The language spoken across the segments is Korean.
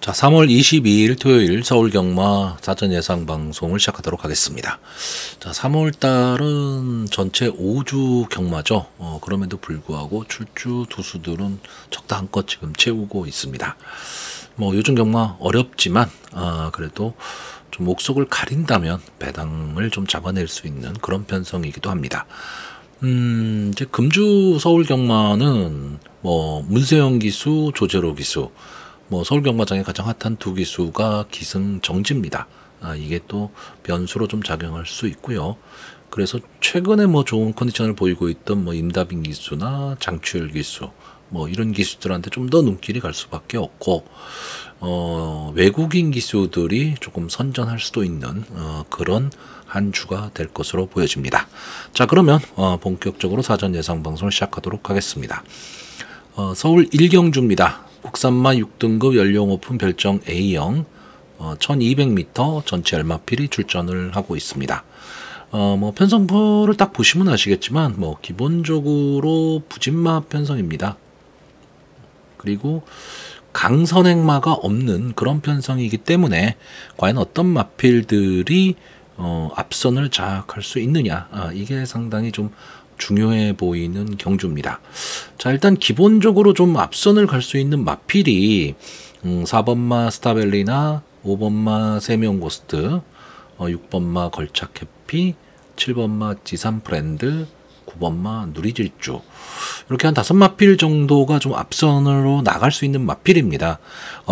자, 3월 22일 토요일 서울 경마 사전 예상 방송을 시작하도록 하겠습니다. 자, 3월 달은 전체 5주 경마죠. 그럼에도 불구하고 출주 투수들은 적당한껏 지금 채우고 있습니다. 뭐 요즘 경마 어렵지만 그래도 좀 목속을 가린다면 배당을 좀 잡아낼 수 있는 그런 편성이기도 합니다. 이제 금주 서울 경마는 뭐 문세영 기수, 조재로 기수, 뭐 서울 경마장의 가장 핫한 두 기수가 기승정지입니다. 이게 또 변수로 좀 작용할 수 있고요. 그래서 최근에 뭐 좋은 컨디션을 보이고 있던 뭐 임다빈 기수나 장추열 기수, 뭐 이런 기수들한테 좀 더 눈길이 갈 수밖에 없고, 외국인 기수들이 조금 선전할 수도 있는 그런 한 주가 될 것으로 보여집니다. 자, 그러면 본격적으로 사전 예상 방송을 시작하도록 하겠습니다. 서울 1경주입니다. 국산마 6등급 연령 오픈 별정 A형 1200m 전체 알마필이 출전을 하고 있습니다. 뭐 편성표를 딱 보시면 아시겠지만 뭐 기본적으로 부진마 편성입니다. 그리고 강선행마가 없는 그런 편성이기 때문에 과연 어떤 마필들이 앞선을 장악할 수 있느냐, 이게 상당히 좀 중요해 보이는 경주입니다. 자, 일단 기본적으로 좀 앞선을 갈 수 있는 마필이 4번마 스타벨리나 5번마 세명고스트, 6번마 걸착해피, 7번마 지산프렌드, 9번마 누리질주, 이렇게 한 5마필 정도가 좀 앞선으로 나갈 수 있는 마필입니다.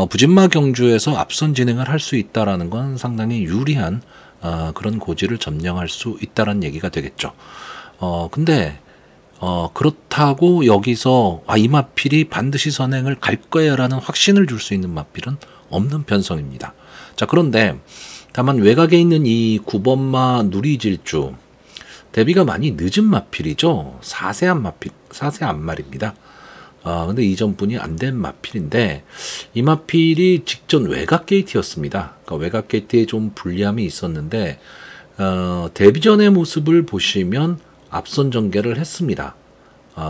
부진마 경주에서 앞선 진행을 할 수 있다라는 건 상당히 유리한 그런 고지를 점령할 수 있다는 얘기가 되겠죠. 근데 그렇다고 여기서 이 마필이 반드시 선행을 갈 거야 라는 확신을 줄 수 있는 마필은 없는 편성입니다. 자, 그런데 다만 외곽에 있는 이 9번마 누리질주, 데뷔가 많이 늦은 마필이죠. 4세한 마필, 4세 앞말입니다. 근데 이전분이 안 된 마필인데, 이 마필이 직전 외곽 게이트였습니다. 그러니까 외곽 게이트에 좀 불리함이 있었는데, 데뷔 전의 모습을 보시면 앞선 전개를 했습니다.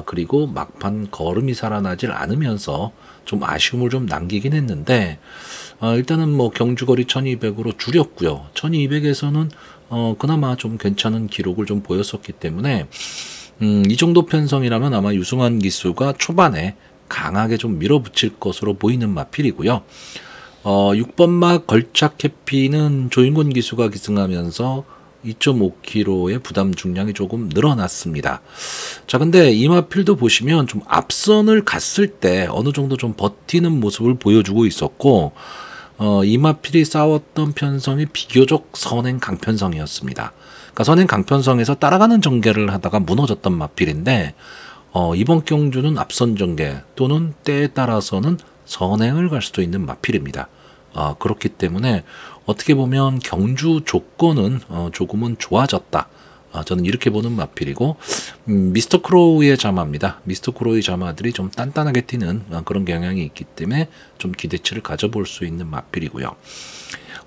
그리고 막판 걸음이 살아나질 않으면서 좀 아쉬움을 좀 남기긴 했는데, 일단은 뭐 경주거리 1200으로 줄였고요. 1200에서는 그나마 좀 괜찮은 기록을 좀 보였었기 때문에 이 정도 편성이라면 아마 유승환 기수가 초반에 강하게 좀 밀어붙일 것으로 보이는 마필이고요. 6번마 걸착해피는 조인권 기수가 기승하면서 2.5kg의 부담 중량이 조금 늘어났습니다. 자, 근데 이 마필도 보시면 좀 앞선을 갔을 때 어느 정도 좀 버티는 모습을 보여주고 있었고, 이 마필이 싸웠던 편성이 비교적 선행 강편성이었습니다. 그러니까 선행 강편성에서 따라가는 전개를 하다가 무너졌던 마필인데, 이번 경주는 앞선 전개 또는 때에 따라서는 선행을 갈 수도 있는 마필입니다. 그렇기 때문에 어떻게 보면 경주 조건은 조금은 좋아졌다. 저는 이렇게 보는 마필이고, 미스터 크로우의 자마입니다. 미스터 크로우의 자마들이 좀 단단하게 튀는 그런 경향이 있기 때문에 좀 기대치를 가져볼 수 있는 마필이고요.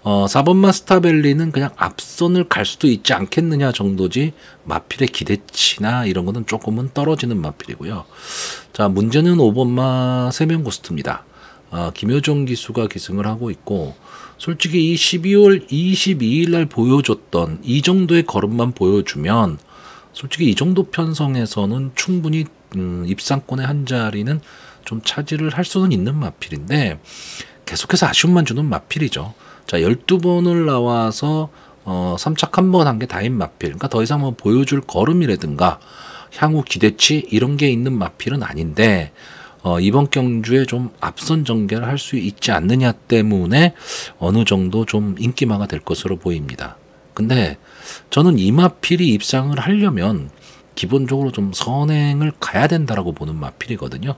4번마 스타벨리는 그냥 앞선을 갈 수도 있지 않겠느냐 정도지 마필의 기대치나 이런 거는 조금은 떨어지는 마필이고요. 자, 문제는 5번마 세명고스트입니다. 김효정 기수가 기승을 하고 있고, 솔직히 이 12월 22일 날 보여줬던 이 정도의 걸음만 보여주면 솔직히 이 정도 편성에서는 충분히 입상권의 한 자리는 좀 차지를 할 수는 있는 마필인데, 계속해서 아쉬움만 주는 마필이죠. 자, 12번을 나와서 3착 한 번 한 게 다인 마필, 그러니까 더 이상 뭐 보여줄 걸음이라든가 향후 기대치 이런 게 있는 마필은 아닌데, 이번 경주에 좀 앞선 전개를 할 수 있지 않느냐 때문에 어느 정도 좀 인기마가 될 것으로 보입니다. 근데 저는 이 마필이 입상을 하려면 기본적으로 좀 선행을 가야 된다라고 보는 마필이거든요.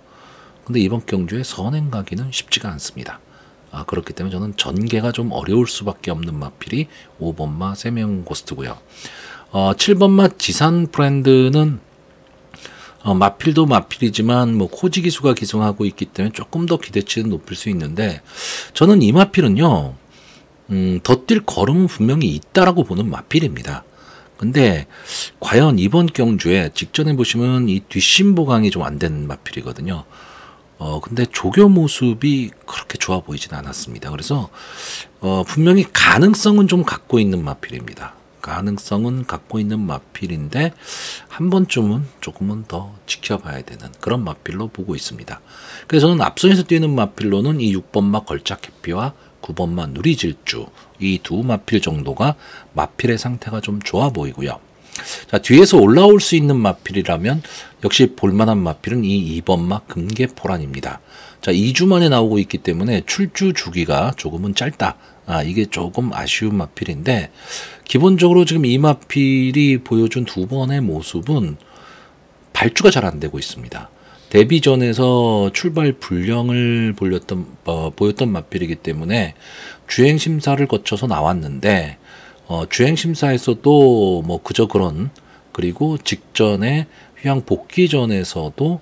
근데 이번 경주에 선행 가기는 쉽지가 않습니다. 그렇기 때문에 저는 전개가 좀 어려울 수밖에 없는 마필이 5번마 세명고스트고요. 7번마 지산프렌드는 마필도 마필이지만 뭐 코지 기수가 기승하고 있기 때문에 조금 더 기대치는 높일 수 있는데, 저는 이 마필은요 더 뛸 걸음은 분명히 있다라고 보는 마필입니다. 근데 과연 이번 경주에 직전에 보시면 이 뒷심 보강이 좀 안 된 마필이거든요. 근데 조교 모습이 그렇게 좋아 보이진 않았습니다. 그래서 분명히 가능성은 좀 갖고 있는 마필입니다. 가능성은 갖고 있는 마필인데 한 번쯤은 조금은 더 지켜봐야 되는 그런 마필로 보고 있습니다. 그래서 저는 앞선에서 뛰는 마필로는 이 6번마 걸작 해피와 9번마 누리질주 이 두 마필 정도가 마필의 상태가 좀 좋아 보이고요. 자, 뒤에서 올라올 수 있는 마필이라면 역시 볼만한 마필은 이 2번마 금계포란입니다. 자, 2주 만에 나오고 있기 때문에 출주 주기가 조금은 짧다. 이게 조금 아쉬운 마필인데 기본적으로 지금 이 마필이 보여준 두 번의 모습은 발주가 잘 안 되고 있습니다. 데뷔전에서 출발 불량을 보였던 마필이기 때문에 주행심사를 거쳐서 나왔는데 주행심사에서도 뭐 그저 그런 그리고 직전에 휘양 복귀전에서도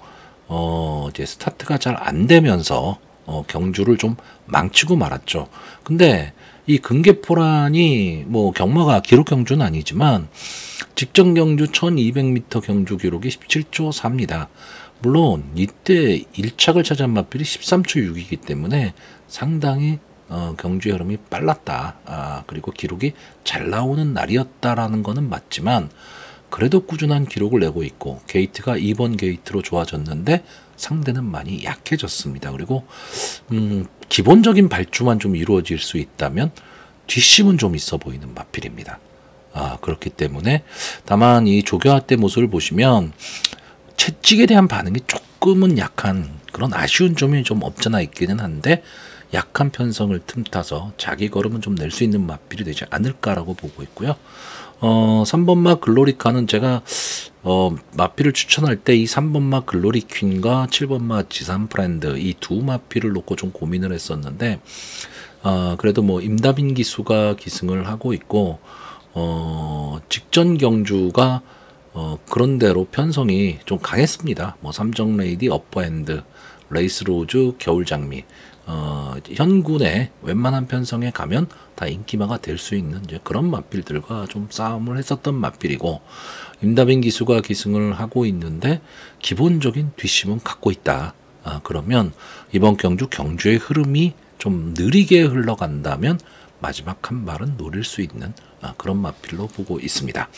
이제 스타트가 잘 안 되면서 경주를 좀 망치고 말았죠. 근데 이 금계포란이 뭐 경마가 기록 경주는 아니지만 직전 경주 1200m 경주 기록이 17초 4입니다. 물론 이때 1착을 차지한 마필이 13초 6이기 때문에 상당히 경주의 흐름이 빨랐다. 그리고 기록이 잘 나오는 날이었다라는 거는 맞지만 그래도 꾸준한 기록을 내고 있고 게이트가 2번 게이트로 좋아졌는데 상대는 많이 약해졌습니다. 그리고 기본적인 발주만 좀 이루어질 수 있다면 뒷심은 좀 있어 보이는 마필입니다. 그렇기 때문에 다만 이 조교화 때 모습을 보시면 채찍에 대한 반응이 조금은 약한 그런 아쉬운 점이 좀 없잖아 있기는 한데 약한 편성을 틈타서 자기 걸음은 좀 낼 수 있는 마필이 되지 않을까라고 보고 있고요. 3번마 글로리카는 제가 마필을 추천할 때 이 3번마 글로리 퀸과 7번마 지산 프렌드 이 두 마필을 놓고 좀 고민을 했었는데 그래도 뭐 임다빈 기수가 기승을 하고 있고 직전 경주가 그런대로 편성이 좀 강했습니다. 뭐 삼정레이디, 어퍼핸드, 레이스로즈, 겨울장미 현군의 웬만한 편성에 가면 다 인기마가 될 수 있는 이제 그런 마필들과 좀 싸움을 했었던 마필이고 임다빈 기수가 기승을 하고 있는데 기본적인 뒷심은 갖고 있다. 그러면 이번 경주의 흐름이 좀 느리게 흘러간다면 마지막 한 발은 노릴 수 있는 그런 마필로 보고 있습니다.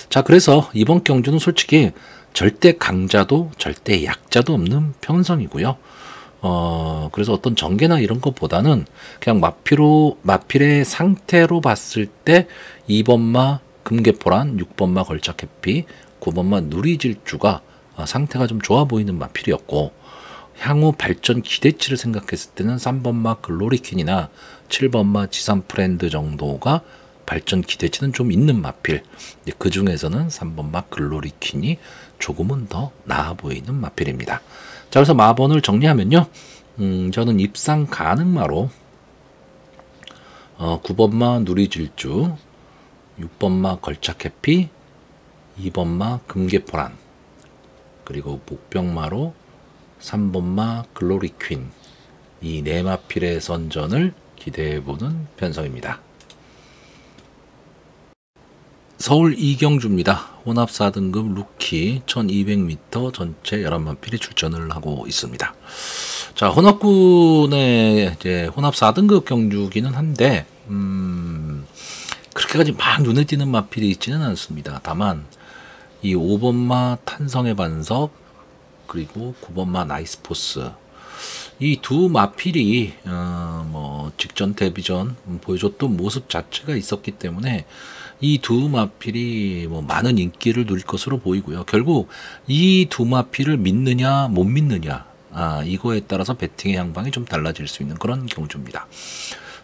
자, 그래서 이번 경주는 솔직히 절대 강자도 절대 약자도 없는 편성이고요. 그래서 어떤 전개나 이런 것보다는 그냥 마필의 상태로 봤을 때 2번마 금계포란, 6번마 걸작해피, 9번마 누리질주가 상태가 좀 좋아 보이는 마필이었고 향후 발전 기대치를 생각했을 때는 3번마 글로리퀸이나 7번마 지산 프렌드 정도가 발전 기대치는 좀 있는 마필. 그 중에서는 3번마 글로리퀸이 조금은 더 나아 보이는 마필입니다. 자, 그래서 마번을 정리하면요. 저는 입상 가능마로 9번마 누리질주, 6번마 걸작해피, 2번마 금계포란, 그리고 복병마로 3번마 글로리퀸 이 네 마필의 선전을 기대해보는 편성입니다. 서울 이경주입니다. 혼합 4등급 루키 1200m 전체 11마필이 출전을 하고 있습니다. 자, 혼합군의 이제 혼합 4등급 경주기는 한데 그렇게까지 막 눈에 띄는 마필이 있지는 않습니다. 다만 이 5번마 탄성의 반석 그리고 9번마 나이스포스 이 두 마필이 뭐 직전 데뷔전 보여줬던 모습 자체가 있었기 때문에 이 두 마필이 뭐 많은 인기를 누릴 것으로 보이고요. 결국 이 두 마필을 믿느냐 못 믿느냐 이거에 따라서 배팅의 향방이 좀 달라질 수 있는 그런 경주입니다.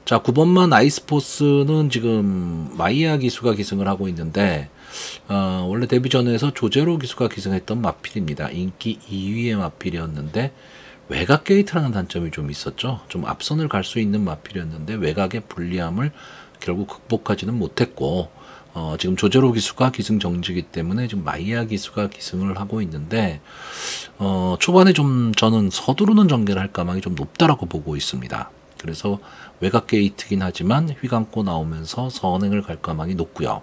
자, 9번마 나이스포스는 지금 마이야 기수가 기승을 하고 있는데 원래 데뷔전에서 조제로 기수가 기승했던 마필입니다. 인기 2위의 마필이었는데 외곽 게이트라는 단점이 좀 있었죠. 좀 앞선을 갈 수 있는 마필이었는데 외곽의 불리함을 결국 극복하지는 못했고 지금 조제로 기수가 기승 정지이기 때문에 지금 마이야 기수가 기승을 하고 있는데 초반에 좀 저는 서두르는 전개를 할 가망이 좀 높다라고 보고 있습니다. 그래서 외곽 게이트긴 하지만 휘감고 나오면서 선행을 갈 가망이 높고요.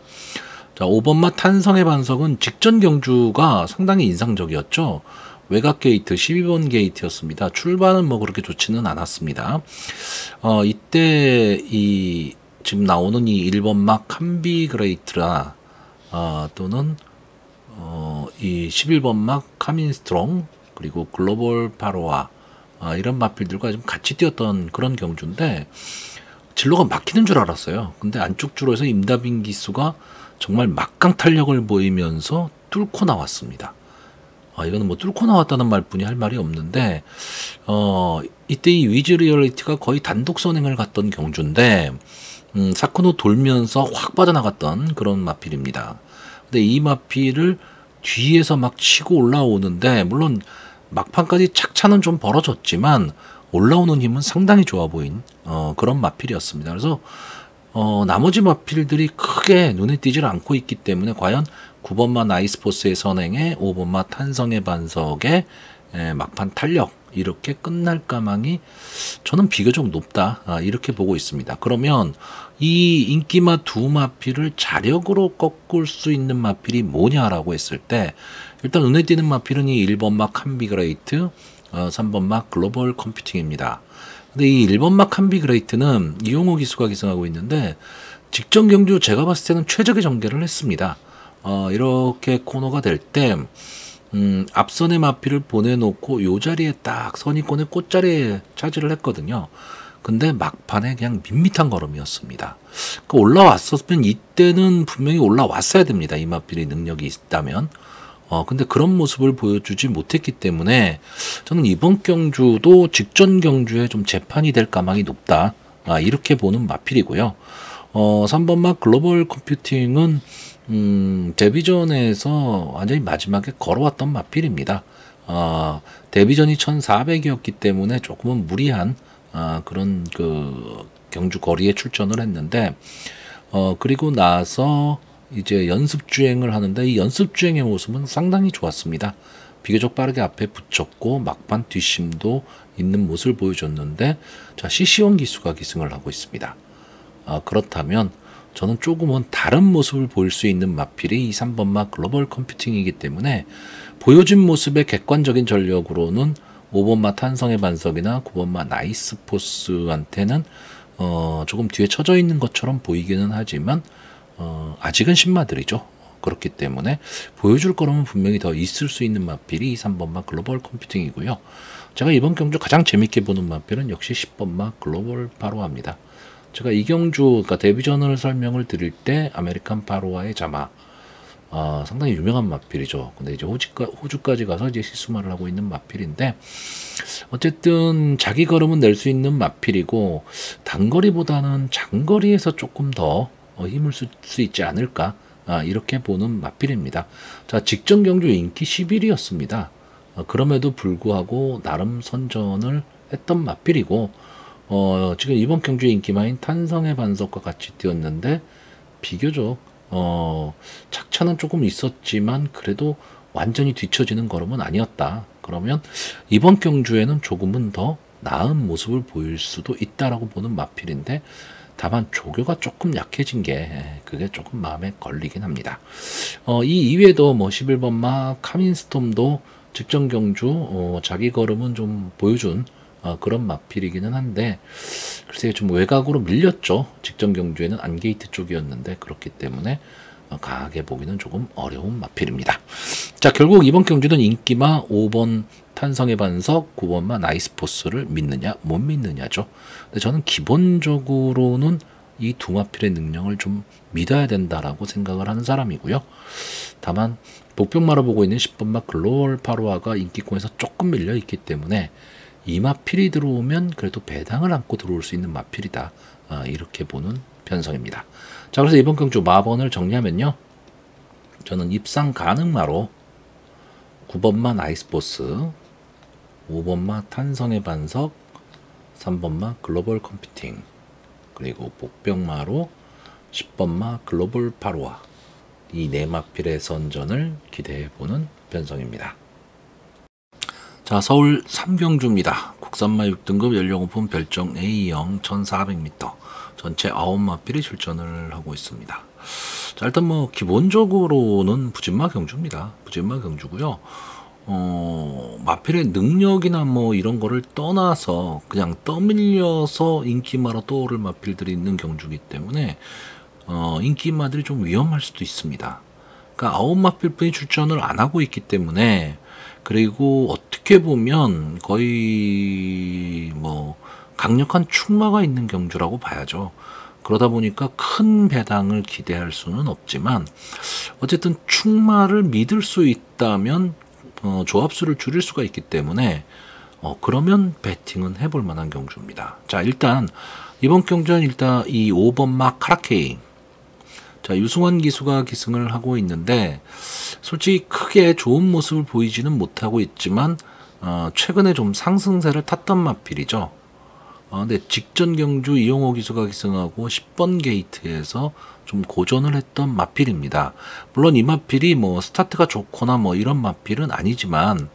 자, 5번마 탄성의 반석은 직전 경주가 상당히 인상적이었죠. 외곽 게이트 12번 게이트였습니다. 출발은 뭐 그렇게 좋지는 않았습니다. 이때 이 지금 나오는 이 1번 막 캄비그레이트라 또는 이 11번 막 카민스트롱 그리고 글로벌 파로아 이런 마필들과 좀 같이 뛰었던 그런 경주인데 진로가 막히는 줄 알았어요. 근데 안쪽 줄에서 임다빈 기수가 정말 막강 탄력을 보이면서 뚫고 나왔습니다. 이거는 뭐 뚫고 나왔다는 말뿐이 할 말이 없는데 이때 이 위즈 리얼리티가 거의 단독 선행을 갔던 경주인데 사코노 돌면서 확 빠져나갔던 그런 마필입니다. 근데 이 마필을 뒤에서 막 치고 올라오는데 물론 막판까지 착차는 좀 벌어졌지만 올라오는 힘은 상당히 좋아 보인 그런 마필이었습니다. 그래서 나머지 마필들이 크게 눈에 띄질 않고 있기 때문에 과연 9번마 나이스포스의 선행에 5번마 탄성의 반석에 막판 탄력 이렇게 끝날 가망이 저는 비교적 높다 이렇게 보고 있습니다. 그러면 이 인기마 두 마필을 자력으로 꺾을 수 있는 마필이 뭐냐라고 했을 때 일단 눈에 띄는 마필은 이 1번마 캄비그레이트 3번마 글로벌 컴퓨팅입니다. 근데 이 1번마 캄비그레이트는 이용호 기수가 기승하고 있는데 직전 경주 제가 봤을 때는 최적의 전개를 했습니다. 이렇게 코너가 될 때 앞선의 마필을 보내놓고 요 자리에 딱 선입권의 꽃자리에 차지를 했거든요. 근데 막판에 그냥 밋밋한 걸음이었습니다. 올라왔었으면 이때는 분명히 올라왔어야 됩니다. 이 마필이 능력이 있다면. 근데 그런 모습을 보여주지 못했기 때문에 저는 이번 경주도 직전 경주에 좀 재판이 될 가망이 높다. 이렇게 보는 마필이고요. 3번마 글로벌 컴퓨팅은 데뷔전에서 완전히 마지막에 걸어왔던 마필입니다. 데뷔전이 1400이었기 때문에 조금은 무리한 그런 그 경주 거리에 출전을 했는데 그리고 나서 이제 연습 주행을 하는데 이 연습 주행의 모습은 상당히 좋았습니다. 비교적 빠르게 앞에 붙였고 막판 뒷심도 있는 모습을 보여줬는데 자 CC1 기수가 기승을 하고 있습니다. 그렇다면 저는 조금은 다른 모습을 보일 수 있는 마필이 이 3번마 글로벌 컴퓨팅이기 때문에 보여진 모습의 객관적인 전력으로는 5번마 탄성의 반석이나 9번마 나이스포스한테는 조금 뒤에 처져 있는 것처럼 보이기는 하지만 아직은 신마들이죠. 그렇기 때문에 보여줄 거라면 분명히 더 있을 수 있는 마필이 이 3번마 글로벌 컴퓨팅이고요. 제가 이번 경주 가장 재밌게 보는 마필은 역시 10번마 글로벌 파로아입니다. 제가 이 경주, 그러니까 데뷔전을 설명을 드릴 때 아메리칸 파로아의 자마, 상당히 유명한 마필이죠. 근데 이제 호주까지 가서 이제 시스마를 하고 있는 마필인데, 어쨌든 자기 걸음은 낼 수 있는 마필이고, 단거리보다는 장거리에서 조금 더 힘을 쓸 수 있지 않을까, 이렇게 보는 마필입니다. 자, 직전 경주 인기 11위였습니다. 그럼에도 불구하고 나름 선전을 했던 마필이고, 지금 이번 경주의 인기마인 탄성의 반석과 같이 뛰었는데 비교적 착차는 조금 있었지만 그래도 완전히 뒤처지는 걸음은 아니었다. 그러면 이번 경주에는 조금은 더 나은 모습을 보일 수도 있다라고 보는 마필인데 다만 조교가 조금 약해진 게 그게 조금 마음에 걸리긴 합니다. 이 이외에도 뭐 11번마 카민스톰도 직전 경주 자기 걸음은 좀 보여준 그런 마필이기는 한데 글쎄 좀 외곽으로 밀렸죠. 직전 경주에는 안게이트 쪽이었는데 그렇기 때문에 강하게 보기는 조금 어려운 마필입니다. 자, 결국 이번 경주는 인기마 5번 탄성의 반석, 9번마 나이스포스를 믿느냐 못 믿느냐죠. 근데 저는 기본적으로는 이 두 마필의 능력을 좀 믿어야 된다라고 생각을 하는 사람이고요. 다만 복병마로 보고 있는 10번마 글로벌 파로아가 인기권에서 조금 밀려 있기 때문에 이 마필이 들어오면 그래도 배당을 안고 들어올 수 있는 마필이다. 이렇게 보는 편성입니다. 자, 그래서 이번 경주 마번을 정리하면요. 저는 입상 가능마로 9번마 나이스보스, 5번마 탄성의 반석, 3번마 글로벌 컴퓨팅, 그리고 복병마로 10번마 글로벌 파로아, 이 네 마필의 선전을 기대해보는 편성입니다. 자, 서울 3경주입니다. 국산마 6등급 연령오픈 별정 A형 1400m 전체 9마필이 출전을 하고 있습니다. 자, 일단 뭐 기본적으로는 부진마 경주입니다. 부진마 경주고요. 마필의 능력이나 뭐 이런 거를 떠나서 그냥 떠밀려서 인기마로 떠오를 마필들이 있는 경주이기 때문에 인기마들이 좀 위험할 수도 있습니다. 그러니까 9마필뿐이 출전을 안 하고 있기 때문에, 그리고 어떻게 보면 거의 뭐 강력한 축마가 있는 경주라고 봐야죠. 그러다 보니까 큰 배당을 기대할 수는 없지만, 어쨌든 축마를 믿을 수 있다면 조합수를 줄일 수가 있기 때문에 그러면 배팅은 해볼 만한 경주입니다. 자, 일단 이번 경주는 일단 이 5번 마 카라케이, 자, 유승환 기수가 기승을 하고 있는데 솔직히 크게 좋은 모습을 보이지는 못하고 있지만 최근에 좀 상승세를 탔던 마필이죠. 근데 직전 경주 이용호 기수가 기승하고 10번 게이트에서 좀 고전을 했던 마필입니다. 물론 이 마필이 뭐 스타트가 좋거나 뭐 이런 마필은 아니지만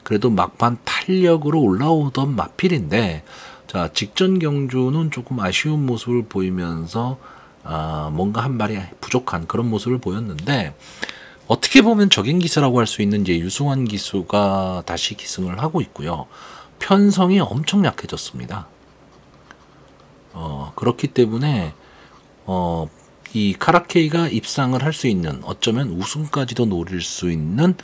그래도 막판 탄력으로 올라오던 마필인데, 자, 직전 경주는 조금 아쉬운 모습을 보이면서 뭔가 한 발이 부족한 그런 모습을 보였는데, 어떻게 보면 적인 기수라고 할 수 있는 이제 유승환 기수가 다시 기승을 하고 있고요. 편성이 엄청 약해졌습니다. 그렇기 때문에 이 카라케이가 입상을 할 수 있는, 어쩌면 우승까지도 노릴 수 있는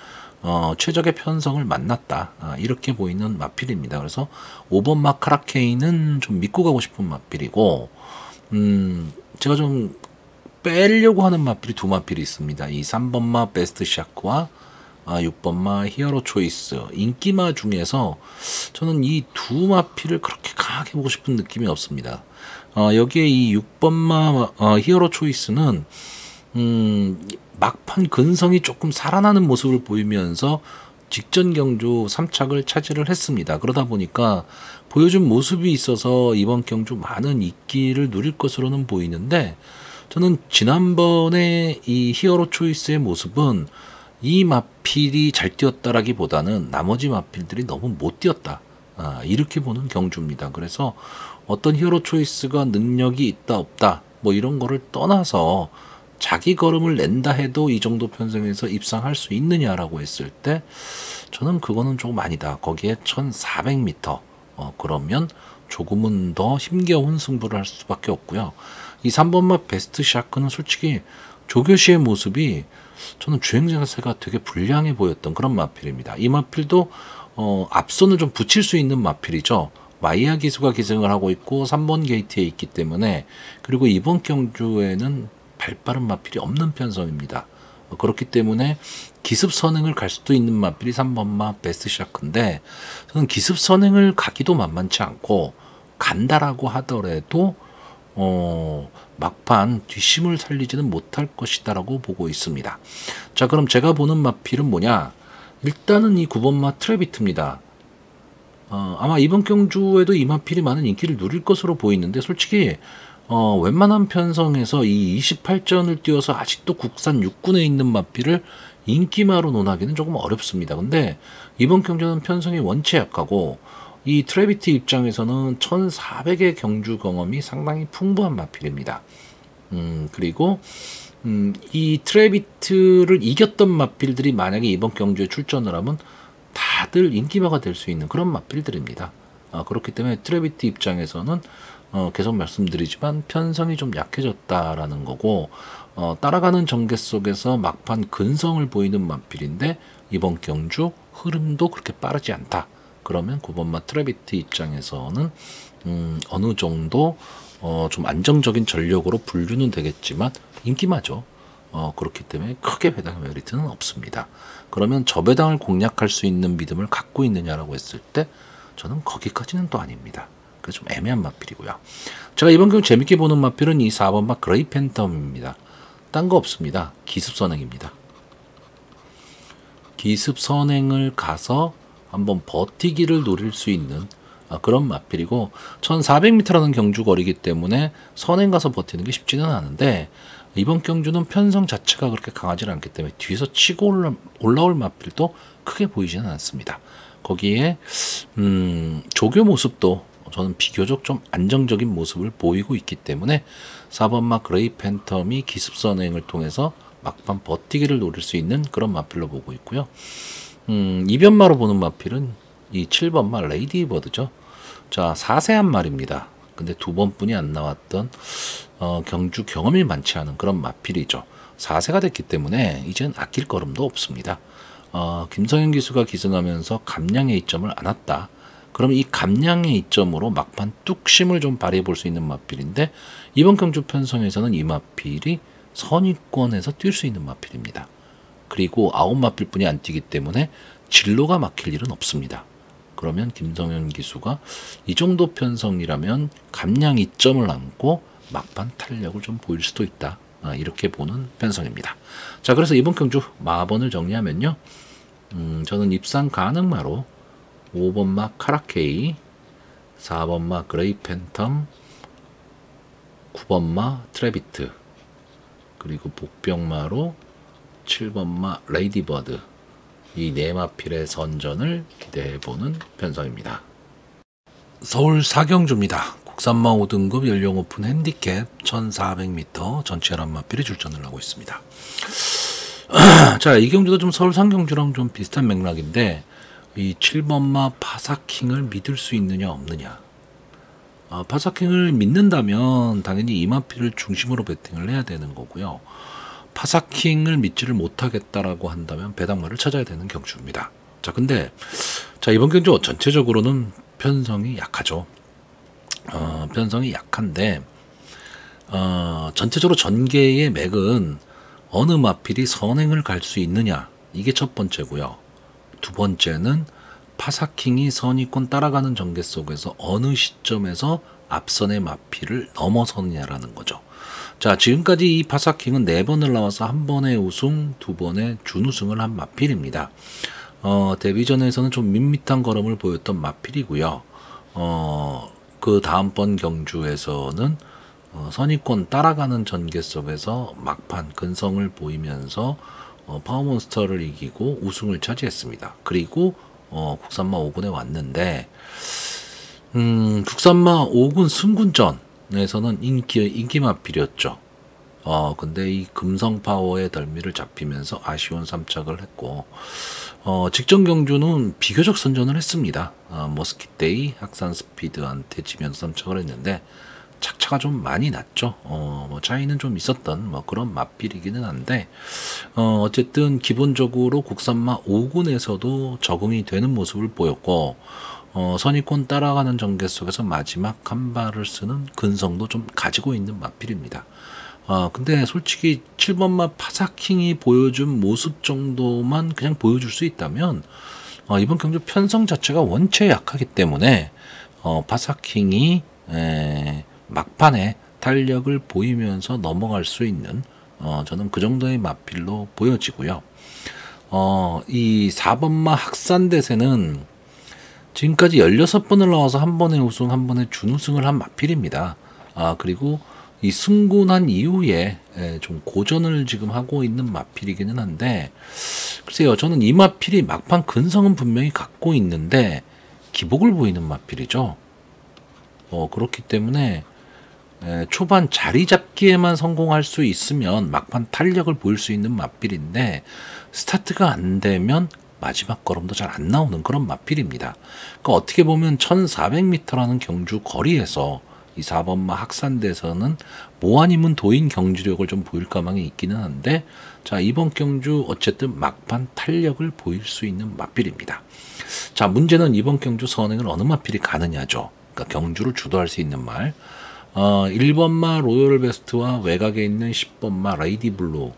최적의 편성을 만났다, 이렇게 보이는 마필입니다. 그래서 5번 마 카라케이는 좀 믿고 가고 싶은 마필이고, 제가 좀 빼려고 하는 마필이 두 마필이 있습니다. 이 3번 마 베스트 샤크와 6번 마 히어로 초이스. 인기마 중에서 저는 이 두 마필을 그렇게 강하게 보고 싶은 느낌이 없습니다. 여기에 이 6번 마 히어로 초이스는 막판 근성이 조금 살아나는 모습을 보이면서 직전 경주 3착을 차지를 했습니다. 그러다 보니까 보여준 모습이 있어서 이번 경주 많은 인기를 누릴 것으로는 보이는데, 저는 지난번에 이 히어로 초이스의 모습은 이 마필이 잘 뛰었다라기보다는 나머지 마필들이 너무 못 뛰었다, 이렇게 보는 경주입니다. 그래서 어떤 히어로 초이스가 능력이 있다 없다 뭐 이런 거를 떠나서 자기 걸음을 낸다 해도 이 정도 편성에서 입상할 수 있느냐라고 했을 때 저는 그거는 조금 아니다. 거기에 1400m 그러면 조금은 더 힘겨운 승부를 할 수밖에 없고요. 이 3번마 베스트 샤크는 솔직히 조교시의 모습이 저는 주행자세가 되게 불량해 보였던 그런 마필입니다. 이 마필도 앞선을 좀 붙일 수 있는 마필이죠. 마이야 기수가 기승을 하고 있고 3번 게이트에 있기 때문에, 그리고 이번 경주에는 발빠른 마필이 없는 편성입니다. 그렇기 때문에 기습 선행을 갈 수도 있는 마필이 3번마 베스트 샤크인데, 저는 기습 선행을 가기도 만만치 않고 간다라고 하더라도 막판 뒷심을 살리지는 못할 것이다라고 보고 있습니다. 자, 그럼 제가 보는 마필은 뭐냐? 일단은 이 9번마 트래비트입니다. 아마 이번 경주에도 이 마필이 많은 인기를 누릴 것으로 보이는데, 솔직히 웬만한 편성에서 이 28전을 뛰어서 아직도 국산 6군에 있는 마필을 인기마로 논하기는 조금 어렵습니다. 근데 이번 경주는 편성이 원체 약하고, 이 트래비트 입장에서는 1400의 경주 경험이 상당히 풍부한 마필입니다. 그리고 이 트래비트를 이겼던 마필들이 만약에 이번 경주에 출전을 하면 다들 인기마가 될 수 있는 그런 마필들입니다. 그렇기 때문에 트래비트 입장에서는 계속 말씀드리지만 편성이 좀 약해졌다라는 거고, 따라가는 전개 속에서 막판 근성을 보이는 마필인데 이번 경주 흐름도 그렇게 빠르지 않다. 그러면 9번마 트래비트 입장에서는 어느 정도 좀 안정적인 전력으로 분류는 되겠지만 인기마죠. 그렇기 때문에 크게 배당 메리트는 없습니다. 그러면 저 배당을 공략할 수 있는 믿음을 갖고 있느냐라고 했을 때 저는 거기까지는 또 아닙니다. 그래서 좀 애매한 마필이고요. 제가 이번 경우 재밌게 보는 마필은 이 4번마 그레이 팬텀입니다. 딴 거 없습니다. 기습 선행입니다. 기습 선행을 가서 한번 버티기를 노릴 수 있는 그런 마필이고, 1400m라는 경주 거리이기 때문에 선행 가서 버티는 게 쉽지는 않은데, 이번 경주는 편성 자체가 그렇게 강하지 않기 때문에 뒤에서 치고 올라올 마필도 크게 보이지는 않습니다. 거기에 조교 모습도 저는 비교적 좀 안정적인 모습을 보이고 있기 때문에 4번마 그레이 팬텀이 기습 선행을 통해서 막판 버티기를 노릴 수 있는 그런 마필로 보고 있고요. 이변마로 보는 마필은 이 7번마 레이디버드죠. 자, 4세한 말입니다. 근데 두 번뿐이 안 나왔던 경주 경험이 많지 않은 그런 마필이죠. 4세가 됐기 때문에 이젠 아낄 걸음도 없습니다. 김성현 기수가 기승하면서 감량의 이점을 안았다. 그럼 이 감량의 이점으로 막판 뚝심을 좀 발휘해 볼 수 있는 마필인데 이번 경주 편성에서는 이 마필이 선위권에서 뛸 수 있는 마필입니다. 그리고 9마필뿐이 안 뛰기 때문에 진로가 막힐 일은 없습니다. 그러면 김성현 기수가 이 정도 편성이라면 감량 이점을 안고 막판 탄력을 좀 보일 수도 있다. 이렇게 보는 편성입니다. 자, 그래서 이번 경주 마번을 정리하면요. 저는 입상 가능마로 5번마 카라케이, 4번마 그레이 팬텀, 9번마 트래비트, 그리고 복병마로 7번마 레이디버드, 이 네 마필의 선전을 기대해보는 편성입니다. 서울 사경주입니다. 국산마 5등급 연령 오픈 핸디캡 1400m 전체 11마필이 출전을 하고 있습니다. 자, 이 경주도 좀 서울 상경주랑 좀 비슷한 맥락인데 이 7번마 파사킹을 믿을 수 있느냐 없느냐. 파사킹을 믿는다면 당연히 이 마필을 중심으로 배팅을 해야 되는 거고요. 파사킹을 믿지를 못하겠다라고 한다면 배당마를 찾아야 되는 경주입니다. 자, 근데 자, 이번 경주 전체적으로는 편성이 약하죠. 편성이 약한데 전체적으로 전개의 맥은 어느 마필이 선행을 갈 수 있느냐, 이게 첫 번째고요. 두 번째는 파사킹이 선위권 따라가는 전개 속에서 어느 시점에서 앞선의 마필을 넘어서느냐라는 거죠. 자, 지금까지 이 파사킹은 4번을 나와서 1번의 우승, 2번의 준우승을 한 마필입니다. 데뷔전에서는 좀 밋밋한 걸음을 보였던 마필이고요. 그 다음번 경주에서는 선위권 따라가는 전개 속에서 막판 근성을 보이면서 파워몬스터를 이기고 우승을 차지했습니다. 그리고 국산마 5군에 왔는데 국산마 5군 승군전에서는 인기 마필이었죠. 근데 이 금성 파워의 덜미를 잡히면서 아쉬운 3착을 했고 직전 경주는 비교적 선전을 했습니다. 머스킷데이 학산 스피드한테 지면서 3착을 했는데 착차가 좀 많이 났죠. 뭐 차이는 좀 있었던 뭐 그런 마필이기는 한데 어쨌든 기본적으로 국산마 5군에서도 적응이 되는 모습을 보였고 선위권 따라가는 전개 속에서 마지막 한 발을 쓰는 근성도 좀 가지고 있는 마필입니다. 근데 솔직히 7번마 파사킹이 보여준 모습 정도만 그냥 보여줄 수 있다면 이번 경주 편성 자체가 원체 약하기 때문에 파사킹이 막판에 탄력을 보이면서 넘어갈 수 있는 저는 그 정도의 마필로 보여지고요. 이 4번마 학산대세는 지금까지 16번을 나와서 한 번에 우승, 한 번에 준우승을 한 마필입니다. 그리고 이 승군한 이후에 좀 고전을 지금 하고 있는 마필이기는 한데 글쎄요, 저는 이 마필이 막판 근성은 분명히 갖고 있는데 기복을 보이는 마필이죠. 그렇기 때문에 초반 자리 잡기에만 성공할 수 있으면 막판 탄력을 보일 수 있는 마필인데 스타트가 안 되면 마지막 걸음도 잘 안 나오는 그런 마필입니다. 그러니까 어떻게 보면 1400m라는 경주 거리에서 이 4번마 학산대에서는 뭐 아니면 도인 경주력을 좀 보일 가망이 있기는 한데 자, 이번 경주 어쨌든 막판 탄력을 보일 수 있는 마필입니다. 자, 문제는 이번 경주 선행을 어느 마필이 가느냐죠. 그러니까 경주를 주도할 수 있는 말. 1번마 로열베스트와 외곽에 있는 10번마 레이디블루,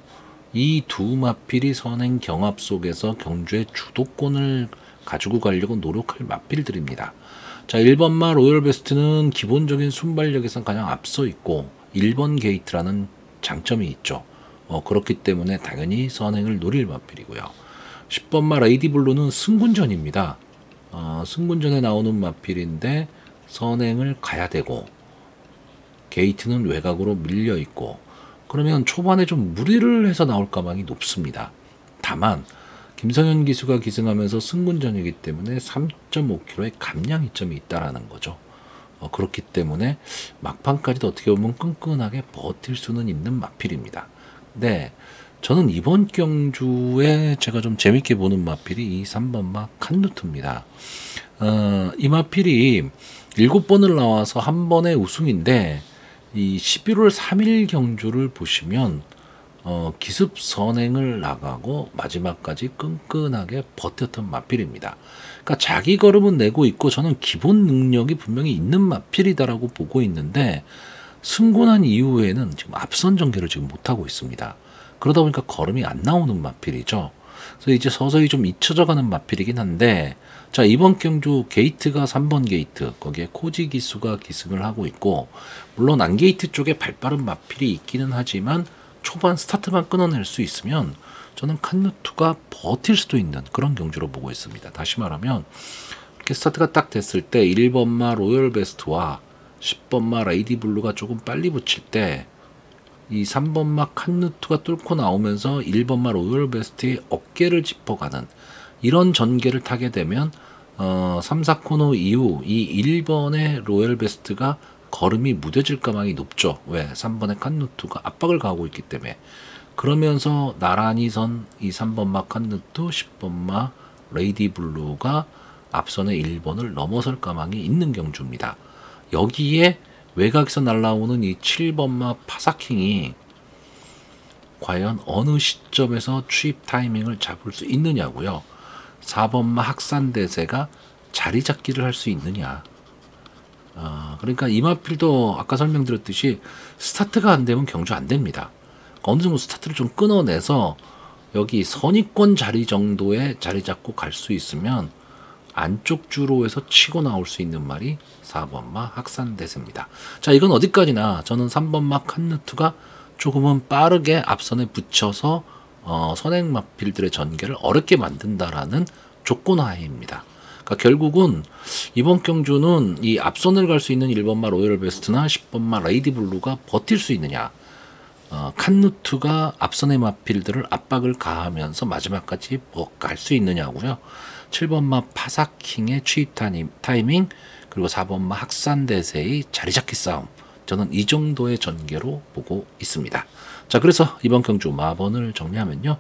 이 두 마필이 선행 경합 속에서 경주의 주도권을 가지고 가려고 노력할 마필들입니다. 자, 1번마 로열베스트는 기본적인 순발력에선 가장 앞서 있고 1번 게이트라는 장점이 있죠. 그렇기 때문에 당연히 선행을 노릴 마필이고요. 10번마 레이디블루는 승군전입니다. 승군전에 나오는 마필인데 선행을 가야 되고 게이트는 외곽으로 밀려 있고 그러면 초반에 좀 무리를 해서 나올 가망이 높습니다. 다만 김성현 기수가 기승하면서 승군전이기 때문에 3.5km의 감량 이점이 있다라는 거죠. 그렇기 때문에 막판까지도 어떻게 보면 끈끈하게 버틸 수는 있는 마필입니다. 근데 저는 이번 경주에 제가 좀 재밌게 보는 마필이 이 3번마 칸누트입니다. 이 마필이 7번을 나와서 한 번의 우승인데 이 11월 3일 경주를 보시면 기습 선행을 나가고 마지막까지 끈끈하게 버텼던 마필입니다. 그러니까 자기 걸음은 내고 있고 저는 기본 능력이 분명히 있는 마필이다라고 보고 있는데 승곤한 이후에는 지금 앞선 전개를 지금 못하고 있습니다. 그러다 보니까 걸음이 안 나오는 마필이죠. 그래서 이제 서서히 좀 잊혀져가는 마필이긴 한데, 자, 이번 경주 게이트가 3번 게이트, 거기에 코지 기수가 기승을 하고 있고, 물론 안게이트 쪽에 발빠른 마필이 있기는 하지만 초반 스타트만 끊어낼 수 있으면 저는 칸누트가 버틸 수도 있는 그런 경주로 보고 있습니다. 다시 말하면 이렇게 스타트가 딱 됐을 때 1번마 로열 베스트와 10번마 레이디 블루가 조금 빨리 붙일 때 이 3번마 칸누트가 뚫고 나오면서 1번마 로열 베스트의 어깨를 짚어가는 이런 전개를 타게 되면 3, 4코너 이후 이 1번의 로열 베스트가 걸음이 무뎌질 가망이 높죠. 왜? 3번의 칸누트가 압박을 가하고 있기 때문에. 그러면서 나란히 선 이 3번마 칸누트, 10번마 레이디 블루가 앞선의 1번을 넘어설 가망이 있는 경주입니다. 여기에 외곽에서 날라오는 이 7번마 파사킹이 과연 어느 시점에서 추입 타이밍을 잡을 수 있느냐고요. 4번마 학산대세가 자리 잡기를 할 수 있느냐. 그러니까 이 마필도 아까 설명드렸듯이 스타트가 안 되면 경주 안 됩니다. 어느 정도 스타트를 좀 끊어내서 여기 선입권 자리 정도에 자리 잡고 갈 수 있으면 안쪽 주로에서 치고 나올 수 있는 말이 4번마 학산대세입니다. 자, 이건 어디까지나 저는 3번마 칸누트가 조금은 빠르게 앞선에 붙여서 선행 마필들의 전개를 어렵게 만든다라는 조건하에입니다. 그러니까 결국은 이번 경주는 이 앞선을 갈 수 있는 1번마 로열 베스트나 10번마 레이디 블루가 버틸 수 있느냐, 칸누트가 앞선의 마필들을 압박을 가하면서 마지막까지 갈 수 있느냐고요. 7번마 파사킹의 추입 타이밍, 그리고 4번마 학산대세의 자리잡기 싸움, 저는 이 정도의 전개로 보고 있습니다. 자, 그래서 이번 경주 마번을 정리하면요,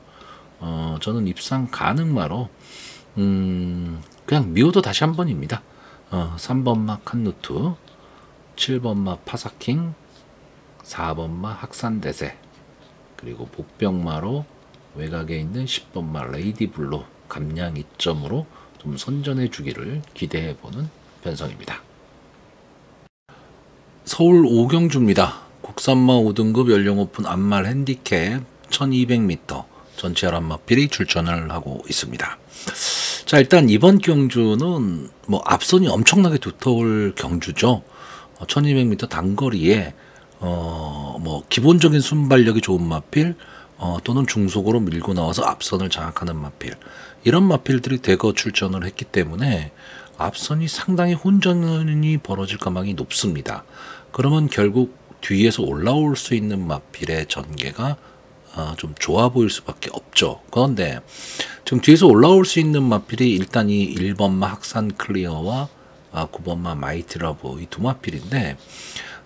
저는 입상 가능마로 그냥 미워도 다시 한 번입니다. 3번마 칸누트, 7번마 파사킹, 4번마 학산대세, 그리고 복병마로 외곽에 있는 10번마 레이디 블루 감량 2점으로 좀 선전해 주기를 기대해보는 편성입니다. 서울 5경주입니다. 국산마 5등급 연령 오픈 안말 핸디캡 1200m 전체 혈압마필이 출전을 하고 있습니다. 자, 일단 이번 경주는 뭐 앞선이 엄청나게 두터울 경주죠. 1200m 단거리에 뭐 기본적인 순발력이 좋은 마필, 또는 중속으로 밀고 나와서 앞선을 장악하는 마필, 이런 마필들이 대거 출전을 했기 때문에 앞선이 상당히 혼전이 벌어질 가망이 높습니다. 그러면 결국 뒤에서 올라올 수 있는 마필의 전개가 좀 좋아 보일 수밖에 없죠. 그런데 지금 뒤에서 올라올 수 있는 마필이 일단 이 1번마 학산 클리어와 9번마 마이티 러브 이 두 마필인데,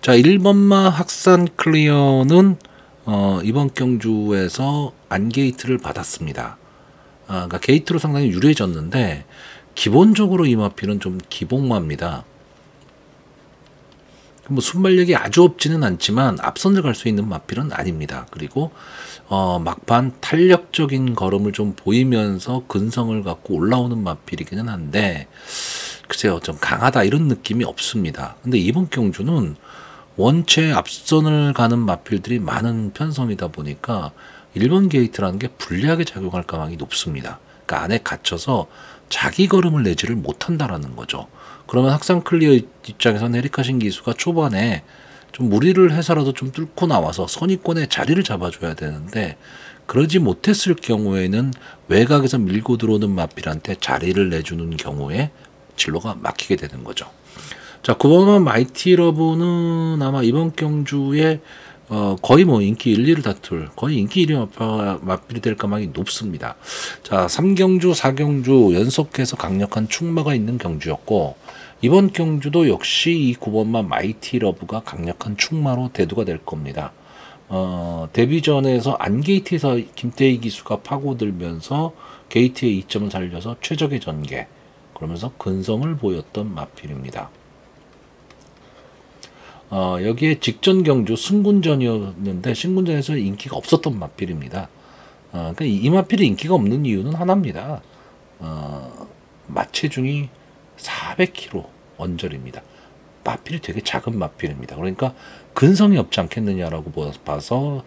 자, 1번마 학산 클리어는 이번 경주에서 안게이트를 받았습니다. 그러니까 게이트로 상당히 유리해졌는데 기본적으로 이 마필은 좀 기복마입니다. 뭐 순발력이 아주 없지는 않지만 앞선을 갈 수 있는 마필은 아닙니다. 그리고 막판 탄력적인 걸음을 좀 보이면서 근성을 갖고 올라오는 마필이기는 한데 글쎄요, 좀 강하다 이런 느낌이 없습니다. 근데 이번 경주는 원체 앞선을 가는 마필들이 많은 편성이다 보니까 1번 게이트라는 게 불리하게 작용할 가능성이 높습니다. 그러니까 안에 갇혀서 자기 걸음을 내지를 못한다라는 거죠. 그러면 학산 클리어 입장에서는 에리카신 기수가 초반에 좀 무리를 해서라도 좀 뚫고 나와서 선입권에 자리를 잡아줘야 되는데 그러지 못했을 경우에는 외곽에서 밀고 들어오는 마필한테 자리를 내주는 경우에 진로가 막히게 되는 거죠. 자, 9번마 마이티 러브는 아마 이번 경주에 거의 뭐 인기 1, 2를 다툴 거의 인기 1위 마필이 될 가능성이 높습니다. 자, 3경주, 4경주 연속해서 강력한 충마가 있는 경주였고 이번 경주도 역시 이 9번마 마이티 러브가 강력한 충마로 대두가 될 겁니다. 데뷔전에서 안게이트에서 김태희 기수가 파고들면서 게이트의 이점을 살려서 최적의 전개, 그러면서 근성을 보였던 마필입니다. 여기에 직전 경주 승군전이었는데 승군전에서 인기가 없었던 마필입니다. 그러니까 이 마필이 인기가 없는 이유는 하나입니다. 마체중이 400kg 언저리입니다. 마필이 되게 작은 마필입니다. 그러니까 근성이 없지 않겠느냐라고 봐서